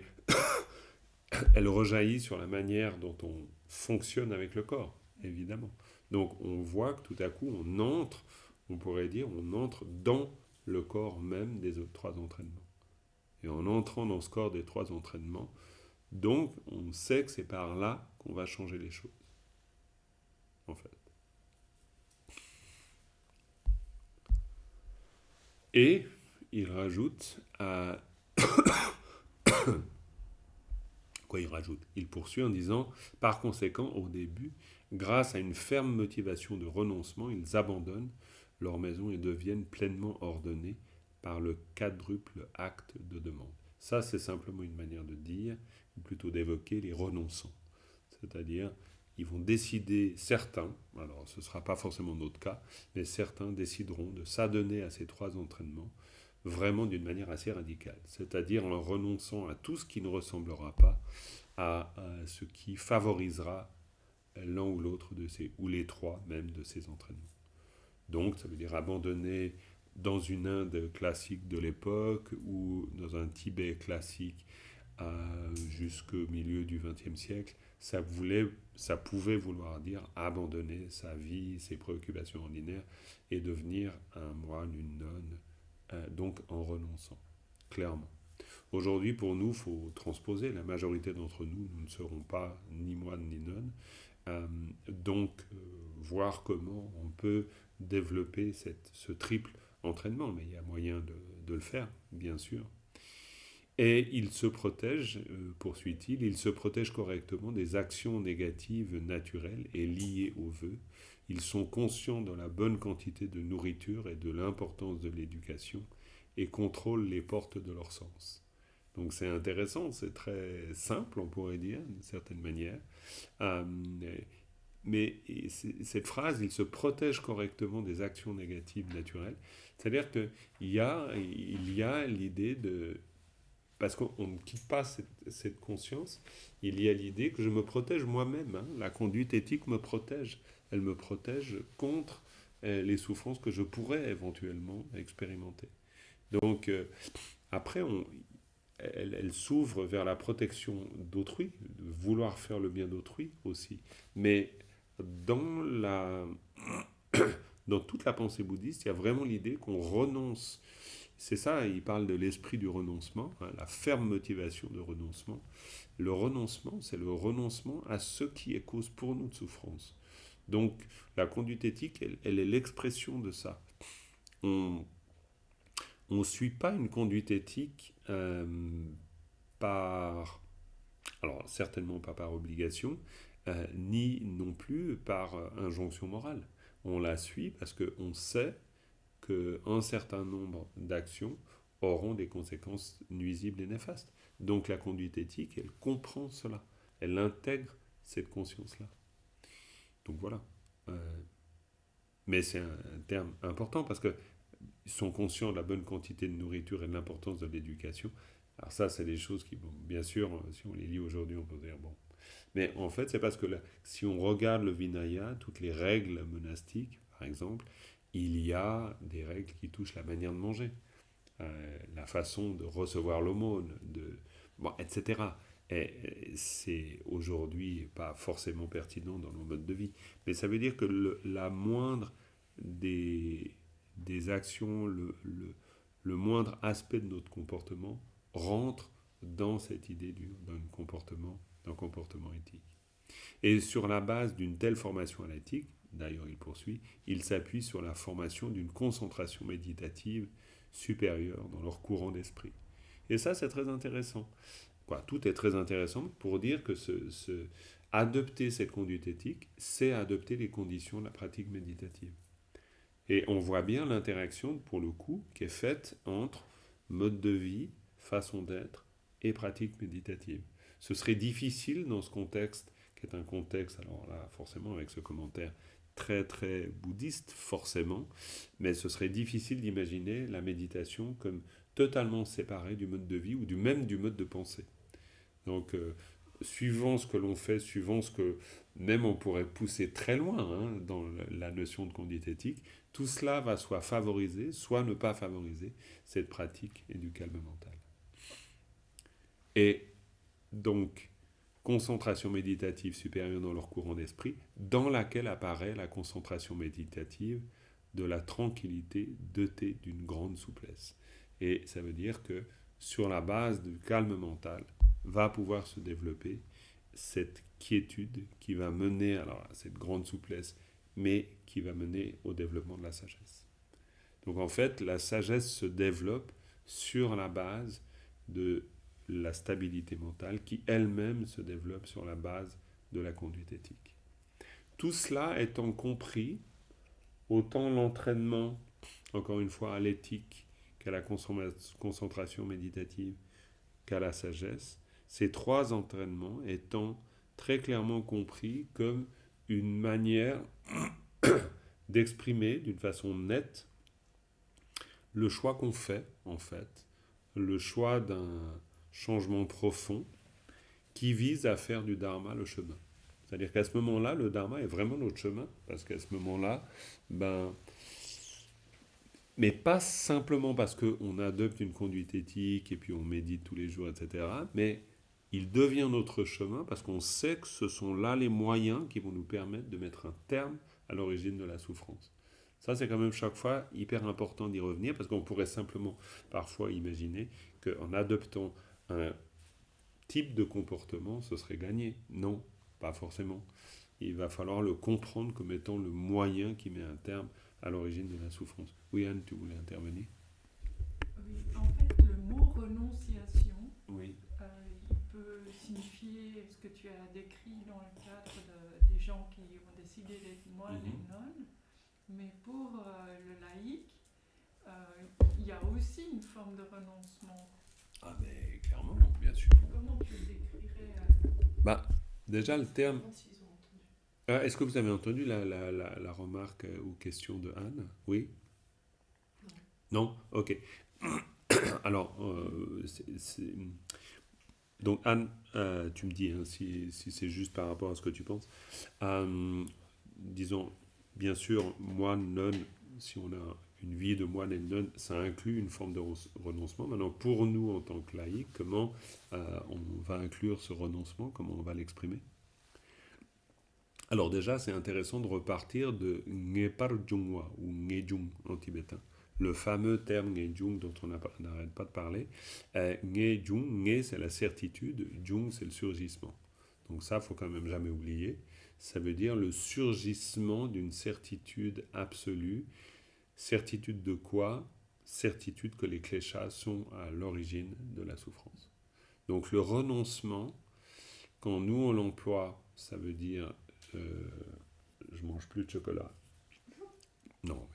elle rejaillit sur la manière dont on fonctionne avec le corps, évidemment. Donc on voit que tout à coup, on pourrait dire, on entre dans le corps même des trois entraînements. Et en entrant dans ce corps des trois entraînements, donc on sait que c'est par là qu'on va changer les choses, en fait. Et il rajoute il poursuit en disant, par conséquent, au début, grâce à une ferme motivation de renoncement, ils abandonnent leur maison et deviennent pleinement ordonnés par le quadruple acte de demande. Ça, c'est simplement une manière de dire, ou plutôt d'évoquer les renonçants. C'est-à-dire, ils vont décider, certains, alors ce ne sera pas forcément notre cas, mais certains décideront de s'adonner à ces trois entraînements vraiment d'une manière assez radicale. C'est-à-dire en renonçant à tout ce qui ne ressemblera pas à ce qui favorisera l'un ou l'autre de ces, ou les trois même de ces entraînements. Donc ça veut dire abandonner dans une Inde classique de l'époque ou dans un Tibet classique jusqu'au milieu du XXe siècle, ça pouvait vouloir dire abandonner sa vie, ses préoccupations ordinaires et devenir un moine, une nonne, donc en renonçant, clairement. Aujourd'hui, pour nous, il faut transposer. La majorité d'entre nous, nous ne serons pas ni moines ni nonnes. Voir comment on peut développer ce triple entraînement. Mais il y a moyen de le faire, bien sûr. Et il se protège, poursuit-il, il se protège correctement des actions négatives naturelles et liées aux vœux. Ils sont conscients de la bonne quantité de nourriture et de l'importance de l'éducation et contrôlent les portes de leur sens. Donc c'est intéressant, c'est très simple, on pourrait dire, d'une certaine manière. Euh, mais cette phrase, il se protège correctement des actions négatives naturelles. C'est-à-dire qu'il y a l'idée de... Parce qu'on ne quitte pas cette conscience, il y a l'idée que je me protège moi-même. Hein. La conduite éthique me protège. Elle me protège contre les souffrances que je pourrais éventuellement expérimenter. Donc, après, elle s'ouvre vers la protection d'autrui, de vouloir faire le bien d'autrui aussi. Mais dans, dans toute la pensée bouddhiste, il y a vraiment l'idée qu'on renonce. C'est ça, il parle de l'esprit du renoncement, hein, la ferme motivation de renoncement. Le renoncement, c'est le renoncement à ce qui est cause pour nous de souffrance. Donc, la conduite éthique, elle est l'expression de ça. On ne suit pas une conduite éthique par... Alors, certainement pas par obligation, ni non plus par injonction morale. On la suit parce qu'on sait qu'un certain nombre d'actions auront des conséquences nuisibles et néfastes. Donc la conduite éthique, elle comprend cela. Elle intègre cette conscience-là. Donc voilà. Mais c'est un terme important parce qu'ils sont conscients de la bonne quantité de nourriture et de l'importance de l'éducation. Alors ça, c'est des choses qui, bon, bien sûr, si on les lit aujourd'hui, on peut dire, bon. Mais en fait, c'est parce que là, si on regarde le Vinaya, toutes les règles monastiques, par exemple, il y a des règles qui touchent la manière de manger, la façon de recevoir l'aumône, bon, etc. Et c'est aujourd'hui pas forcément pertinent dans nos modes de vie. Mais ça veut dire que la moindre des actions, le moindre aspect de notre comportement rentre dans cette idée d'un comportement éthique. Et sur la base d'une telle formation à l'éthique, d'ailleurs il poursuit, il s'appuie sur la formation d'une concentration méditative supérieure dans leur courant d'esprit. Et ça, c'est très intéressant. Tout est très intéressant pour dire que adopter cette conduite éthique, c'est adopter les conditions de la pratique méditative. Et on voit bien l'interaction, pour le coup, qui est faite entre mode de vie, façon d'être et pratique méditative. Ce serait difficile dans ce contexte, qui est un contexte, alors là, forcément, avec ce commentaire très, très bouddhiste, forcément, mais ce serait difficile d'imaginer la méditation comme totalement séparée du mode de vie ou même du mode de pensée. Donc, suivant ce que l'on fait, suivant ce que même on pourrait pousser très loin hein, dans la notion de conduite éthique, tout cela va soit favoriser, soit ne pas favoriser cette pratique et du calme mental. Et donc, concentration méditative supérieure dans leur courant d'esprit, dans laquelle apparaît la concentration méditative de la tranquillité dotée d'une grande souplesse. Et ça veut dire que sur la base du calme mental, va pouvoir se développer cette quiétude qui va mener alors, à cette grande souplesse, mais qui va mener au développement de la sagesse. Donc en fait, la sagesse se développe sur la base de la stabilité mentale qui elle-même se développe sur la base de la conduite éthique. Tout cela étant compris, autant l'entraînement, encore une fois, à l'éthique qu'à la concentration méditative, qu'à la sagesse, ces trois entraînements étant très clairement compris comme une manière d'exprimer d'une façon nette le choix qu'on fait, en fait, le choix d'un changement profond qui vise à faire du dharma le chemin. C'est-à-dire qu'à ce moment-là, le dharma est vraiment notre chemin, parce qu'à ce moment-là, mais pas simplement parce qu'on adopte une conduite éthique et puis on médite tous les jours, etc., mais il devient notre chemin parce qu'on sait que ce sont là les moyens qui vont nous permettre de mettre un terme à l'origine de la souffrance. Ça, c'est quand même chaque fois hyper important d'y revenir parce qu'on pourrait simplement parfois imaginer qu'en adoptant un type de comportement, ce serait gagné. Non, pas forcément. Il va falloir le comprendre comme étant le moyen qui met un terme à l'origine de la souffrance. Oui, Anne, tu voulais intervenir ? Oui, renonciation, Oui. il peut signifier ce que tu as décrit dans le cadre des gens qui ont décidé d'être moines et nonnes, mais pour le laïc, il y a aussi une forme de renoncement. Ah mais clairement, bien sûr. Comment tu le décrirais Déjà le terme... est-ce que vous avez entendu la remarque ou question de Anne? Oui? Non. Ok. Alors, donc Anne, tu me dis si c'est juste par rapport à ce que tu penses. Disons, bien sûr, moine, nonne, si on a une vie de moine et de nonne, ça inclut une forme de renoncement. Maintenant, pour nous, en tant que laïcs, comment on va inclure ce renoncement? Comment on va l'exprimer? Alors déjà, c'est intéressant de repartir de Ngeparjungwa ou Ngejung en tibétain. Le fameux terme Ngejung dont on n'arrête pas de parler. Ngejung, Nge c'est la certitude, Jung c'est le surgissement. Donc ça, il ne faut quand même jamais oublier. Ça veut dire le surgissement d'une certitude absolue. Certitude de quoi? Certitude que les kleshas sont à l'origine de la souffrance. Donc le renoncement, quand nous on l'emploie, ça veut dire je mange plus de chocolat. Non,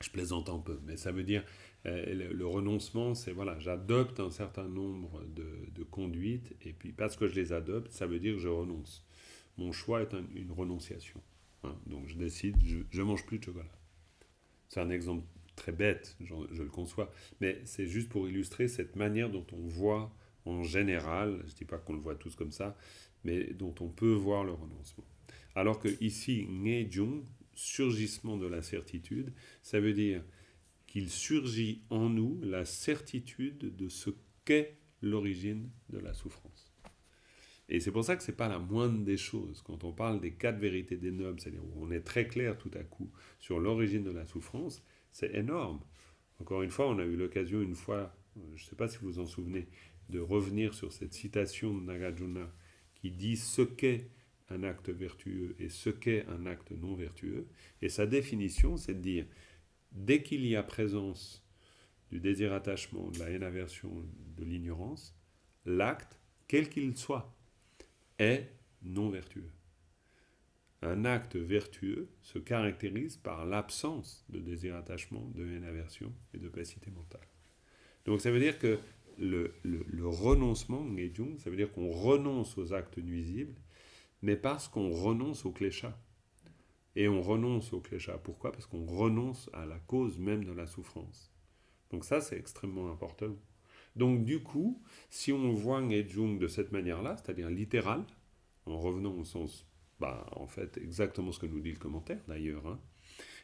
je plaisante un peu, mais ça veut dire le renoncement, c'est voilà, j'adopte un certain nombre de conduites, et puis parce que je les adopte, ça veut dire que je renonce. Mon choix est une renonciation. Hein, donc je décide, je mange plus de chocolat. C'est un exemple très bête, je le conçois, mais c'est juste pour illustrer cette manière dont on voit en général, je ne dis pas qu'on le voit tous comme ça, mais dont on peut voir le renoncement. Alors que ici, Ngejung, surgissement de la certitude, ça veut dire qu'il surgit en nous la certitude de ce qu'est l'origine de la souffrance. Et c'est pour ça que ce n'est pas la moindre des choses. Quand on parle des 4 vérités des nobles, c'est-à-dire où on est très clair tout à coup sur l'origine de la souffrance, c'est énorme. Encore une fois, on a eu l'occasion une fois, je ne sais pas si vous vous en souvenez, de revenir sur cette citation de Nagarjuna qui dit ce qu'est un acte vertueux et ce qu'est un acte non vertueux. Et sa définition, c'est de dire, dès qu'il y a présence du désir attachement, de la haine aversion, de l'ignorance, l'acte, quel qu'il soit, est non vertueux. Un acte vertueux se caractérise par l'absence de désir attachement, de haine aversion et de passivité mentale. Donc ça veut dire que le renoncement, Ngejung, ça veut dire qu'on renonce aux actes nuisibles, mais parce qu'on renonce au klesha. Et on renonce au klesha. Pourquoi? Parce qu'on renonce à la cause même de la souffrance. Donc ça, c'est extrêmement important. Donc du coup, si on voit Ngejung de cette manière-là, c'est-à-dire littérale, en revenant au sens, en fait, exactement ce que nous dit le commentaire d'ailleurs, hein,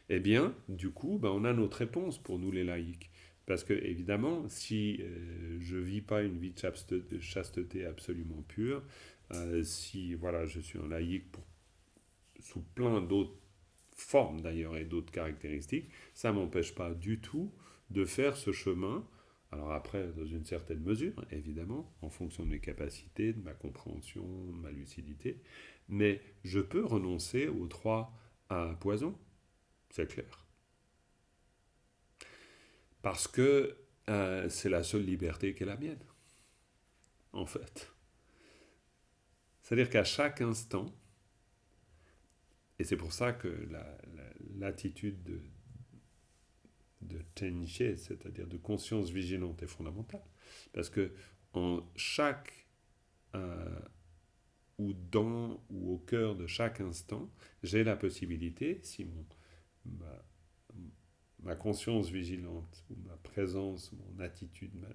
eh bien, du coup, on a notre réponse pour nous les laïcs. Parce que, évidemment, si je ne vis pas une vie de chasteté absolument pure, si voilà, je suis un laïc sous plein d'autres formes d'ailleurs et d'autres caractéristiques, ça ne m'empêche pas du tout de faire ce chemin. Alors après, dans une certaine mesure, évidemment, en fonction de mes capacités, de ma compréhension, de ma lucidité, mais je peux renoncer aux 3 poisons, c'est clair. Parce que c'est la seule liberté qui est la mienne, en fait. C'est-à-dire qu'à chaque instant, et c'est pour ça que l'attitude de Tenche, c'est-à-dire de conscience vigilante, est fondamentale. Parce que en chaque, ou dans, ou au cœur de chaque instant, j'ai la possibilité, si ma conscience vigilante, ou ma présence, mon attitude, ma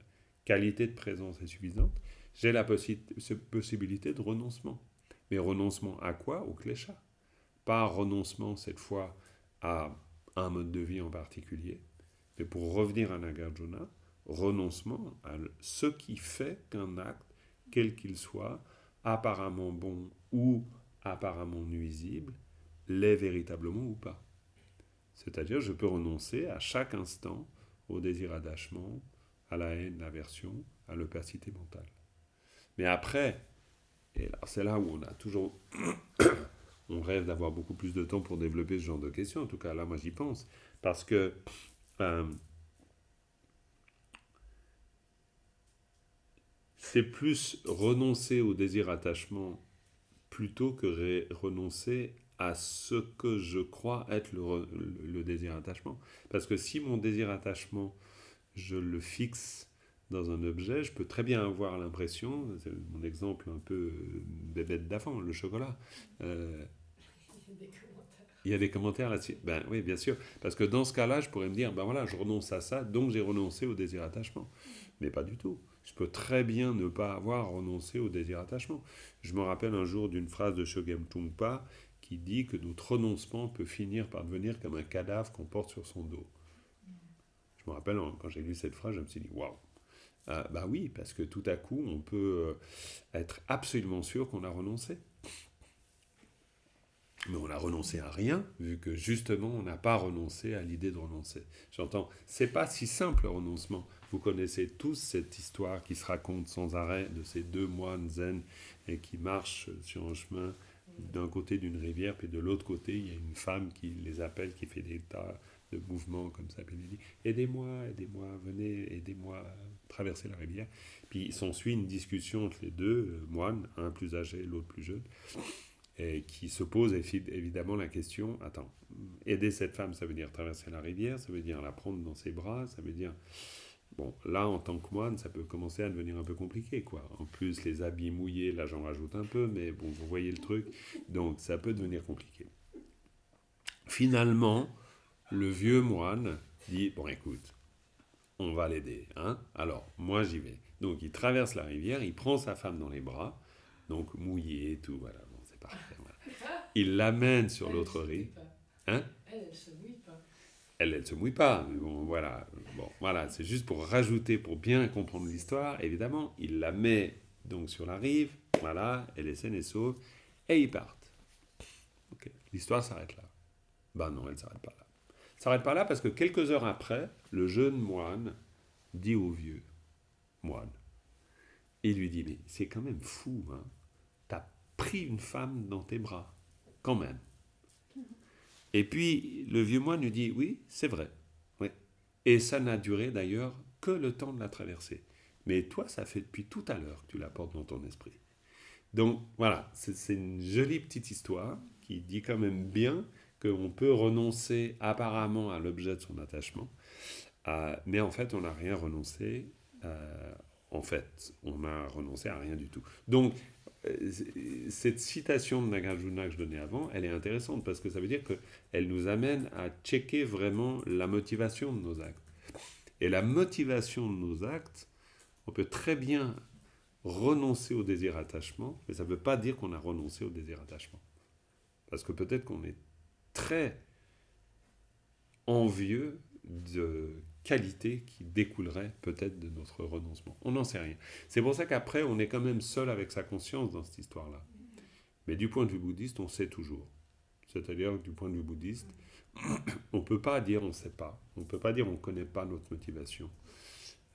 qualité de présence est suffisante, j'ai la possibilité de renoncement. Mais renoncement à quoi? Au klesha. Pas renoncement cette fois à un mode de vie en particulier, mais pour revenir à Nagarjuna, renoncement à ce qui fait qu'un acte, quel qu'il soit, apparemment bon ou apparemment nuisible, l'est véritablement ou pas. C'est-à-dire, je peux renoncer à chaque instant au désir attachement, à la haine, l'aversion, à l'opacité mentale. Mais après, et là, c'est là où on a toujours... on rêve d'avoir beaucoup plus de temps pour développer ce genre de questions. En tout cas, là, moi, j'y pense. Parce que c'est plus renoncer au désir attachement plutôt que renoncer à ce que je crois être le désir attachement. Parce que si mon désir attachement, je le fixe dans un objet, je peux très bien avoir l'impression, c'est mon exemple un peu bébête d'avant, le chocolat. Il y a des commentaires là-dessus. Ben oui, bien sûr. Parce que dans ce cas-là, je pourrais me dire, ben voilà, je renonce à ça, donc j'ai renoncé au désir attachement. Mais pas du tout. Je peux très bien ne pas avoir renoncé au désir attachement. Je me rappelle un jour d'une phrase de Chogyam Trungpa qui dit que notre renoncement peut finir par devenir comme un cadavre qu'on porte sur son dos. Je me rappelle, quand j'ai lu cette phrase, je me suis dit, waouh. Bah oui, parce que tout à coup, on peut être absolument sûr qu'on a renoncé. Mais on a renoncé à rien, vu que justement, on n'a pas renoncé à l'idée de renoncer. J'entends, c'est pas si simple le renoncement. Vous connaissez tous cette histoire qui se raconte sans arrêt de ces deux moines zen et qui marchent sur un chemin d'un côté d'une rivière, puis de l'autre côté, il y a une femme qui les appelle, qui fait des tas de mouvements comme ça, puis elle dit « Aidez-moi, aidez-moi, venez, aidez-moi à traverser la rivière ». Puis il s'ensuit une discussion entre les deux moines, un plus âgé, l'autre plus jeune, et qui se pose évidemment la question, attends, aider cette femme, ça veut dire traverser la rivière, ça veut dire la prendre dans ses bras, ça veut dire... Bon, là, en tant que moine, ça peut commencer à devenir un peu compliqué, quoi. En plus, les habits mouillés, là, j'en rajoute un peu, mais bon, vous voyez le truc. Donc, ça peut devenir compliqué. Finalement, le vieux moine dit, bon, écoute, on va l'aider, hein. Alors, moi, j'y vais. Donc, il traverse la rivière, il prend sa femme dans les bras, donc mouillé et tout, voilà. Bon, c'est parfait, voilà. Il l'amène sur l'autre rive. Hein? Elle se mouille pas. Elle se mouille pas, mais bon, voilà. Bon, voilà, c'est juste pour rajouter, pour bien comprendre l'histoire, évidemment, il la met donc sur la rive, voilà, elle est saine et sauve, et ils partent. Okay. L'histoire s'arrête là. Ben non, elle ne s'arrête pas là. Elle ne s'arrête pas là parce que quelques heures après, le jeune moine dit au vieux moine, il lui dit, mais c'est quand même fou, hein, t'as pris une femme dans tes bras, quand même. Et puis, le vieux moine lui dit, oui, c'est vrai. Oui. Et ça n'a duré d'ailleurs que le temps de la traversée. Mais toi, ça fait depuis tout à l'heure que tu la portes dans ton esprit. Donc, voilà, c'est une jolie petite histoire qui dit quand même bien qu'on peut renoncer apparemment à l'objet de son attachement. Mais en fait, on n'a rien renoncé. En fait, on n'a renoncé à rien du tout. Donc, cette citation de Nagarjuna que je donnais avant, elle est intéressante parce que ça veut dire qu'elle nous amène à checker vraiment la motivation de nos actes. Et la motivation de nos actes, on peut très bien renoncer au désir attachement, mais ça ne veut pas dire qu'on a renoncé au désir attachement. Parce que peut-être qu'on est très envieux de qualités qui découleraient peut-être de notre renoncement. On n'en sait rien. C'est pour ça qu'après, on est quand même seul avec sa conscience dans cette histoire-là. Mais du point de vue bouddhiste, on sait toujours. C'est-à-dire que du point de vue bouddhiste, on ne peut pas dire on ne sait pas. On ne peut pas dire on ne connaît pas notre motivation.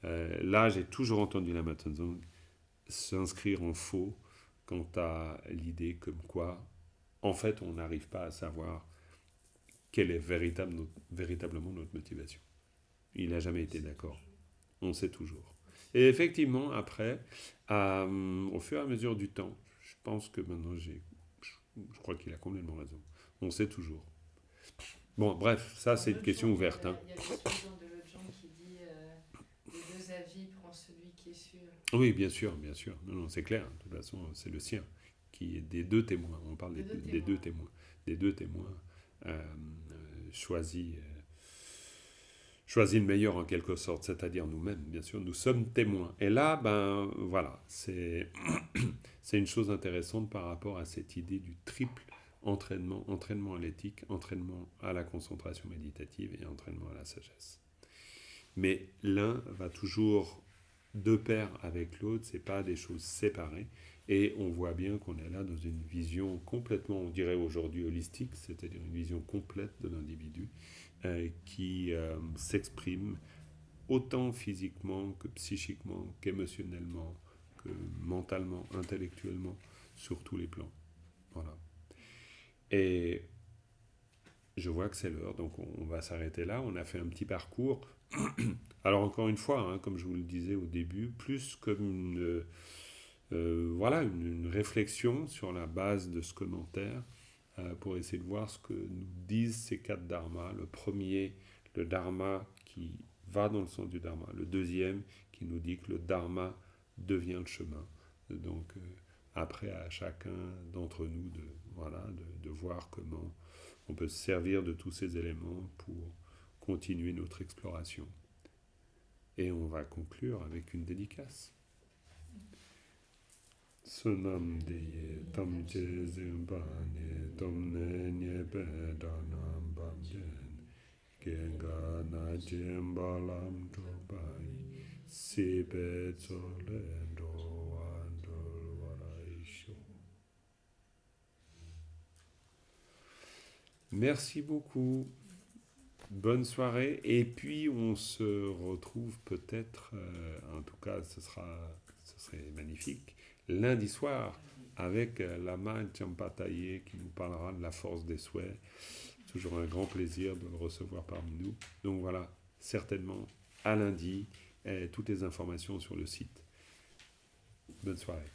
Là, j'ai toujours entendu Lama Tenzong s'inscrire en faux quant à l'idée comme quoi, en fait, on n'arrive pas à savoir quelle est véritablement notre motivation. Il n'a jamais été d'accord. On sait toujours. Et effectivement, après, au fur et à mesure du temps, je pense que maintenant, je crois qu'il a complètement raison. On sait toujours. Bon, bref, ça, c'est une question ouverte. Hein. Il y a l'expression de l'autre gens qui dit les deux avis, prends celui qui est sûr. Oui, bien sûr, bien sûr. Non, c'est clair. De toute façon, c'est le sien qui est des deux témoins. On parle des deux témoins. Des deux témoins choisis le meilleur en quelque sorte, c'est-à-dire nous-mêmes, bien sûr. Nous sommes témoins. Et là, ben voilà, c'est une chose intéressante par rapport à cette idée du triple entraînement à l'éthique, entraînement à la concentration méditative et entraînement à la sagesse. Mais l'un va toujours de pair avec l'autre, c'est pas des choses séparées. Et on voit bien qu'on est là dans une vision complètement, on dirait aujourd'hui holistique, c'est-à-dire une vision complète de l'individu qui s'exprime autant physiquement que psychiquement, qu'émotionnellement, que mentalement, intellectuellement, sur tous les plans. Voilà. Et je vois que c'est l'heure, donc on va s'arrêter là. On a fait un petit parcours Alors encore une fois, hein, comme je vous le disais au début, plus comme une réflexion sur la base de ce commentaire pour essayer de voir ce que nous disent ces 4 dharmas. Le premier, le dharma qui va dans le sens du dharma. Le deuxième, qui nous dit que le dharma devient le chemin. Donc après, à chacun d'entre nous de voir comment on peut se servir de tous ces éléments pour continuer notre exploration. Et on va conclure avec une dédicace. Sunam deye tam je zimbane tam ne nye pedanam bamjen genga na jembalam tobai sipe zolendo andol waraisho. Merci beaucoup. Bonne soirée. Et puis on se retrouve peut-être, en tout cas ce serait magnifique, lundi soir avec Lama Champataye qui nous parlera de la force des souhaits. Toujours un grand plaisir de le recevoir parmi nous. Donc voilà, certainement à lundi, toutes les informations sur le site. Bonne soirée.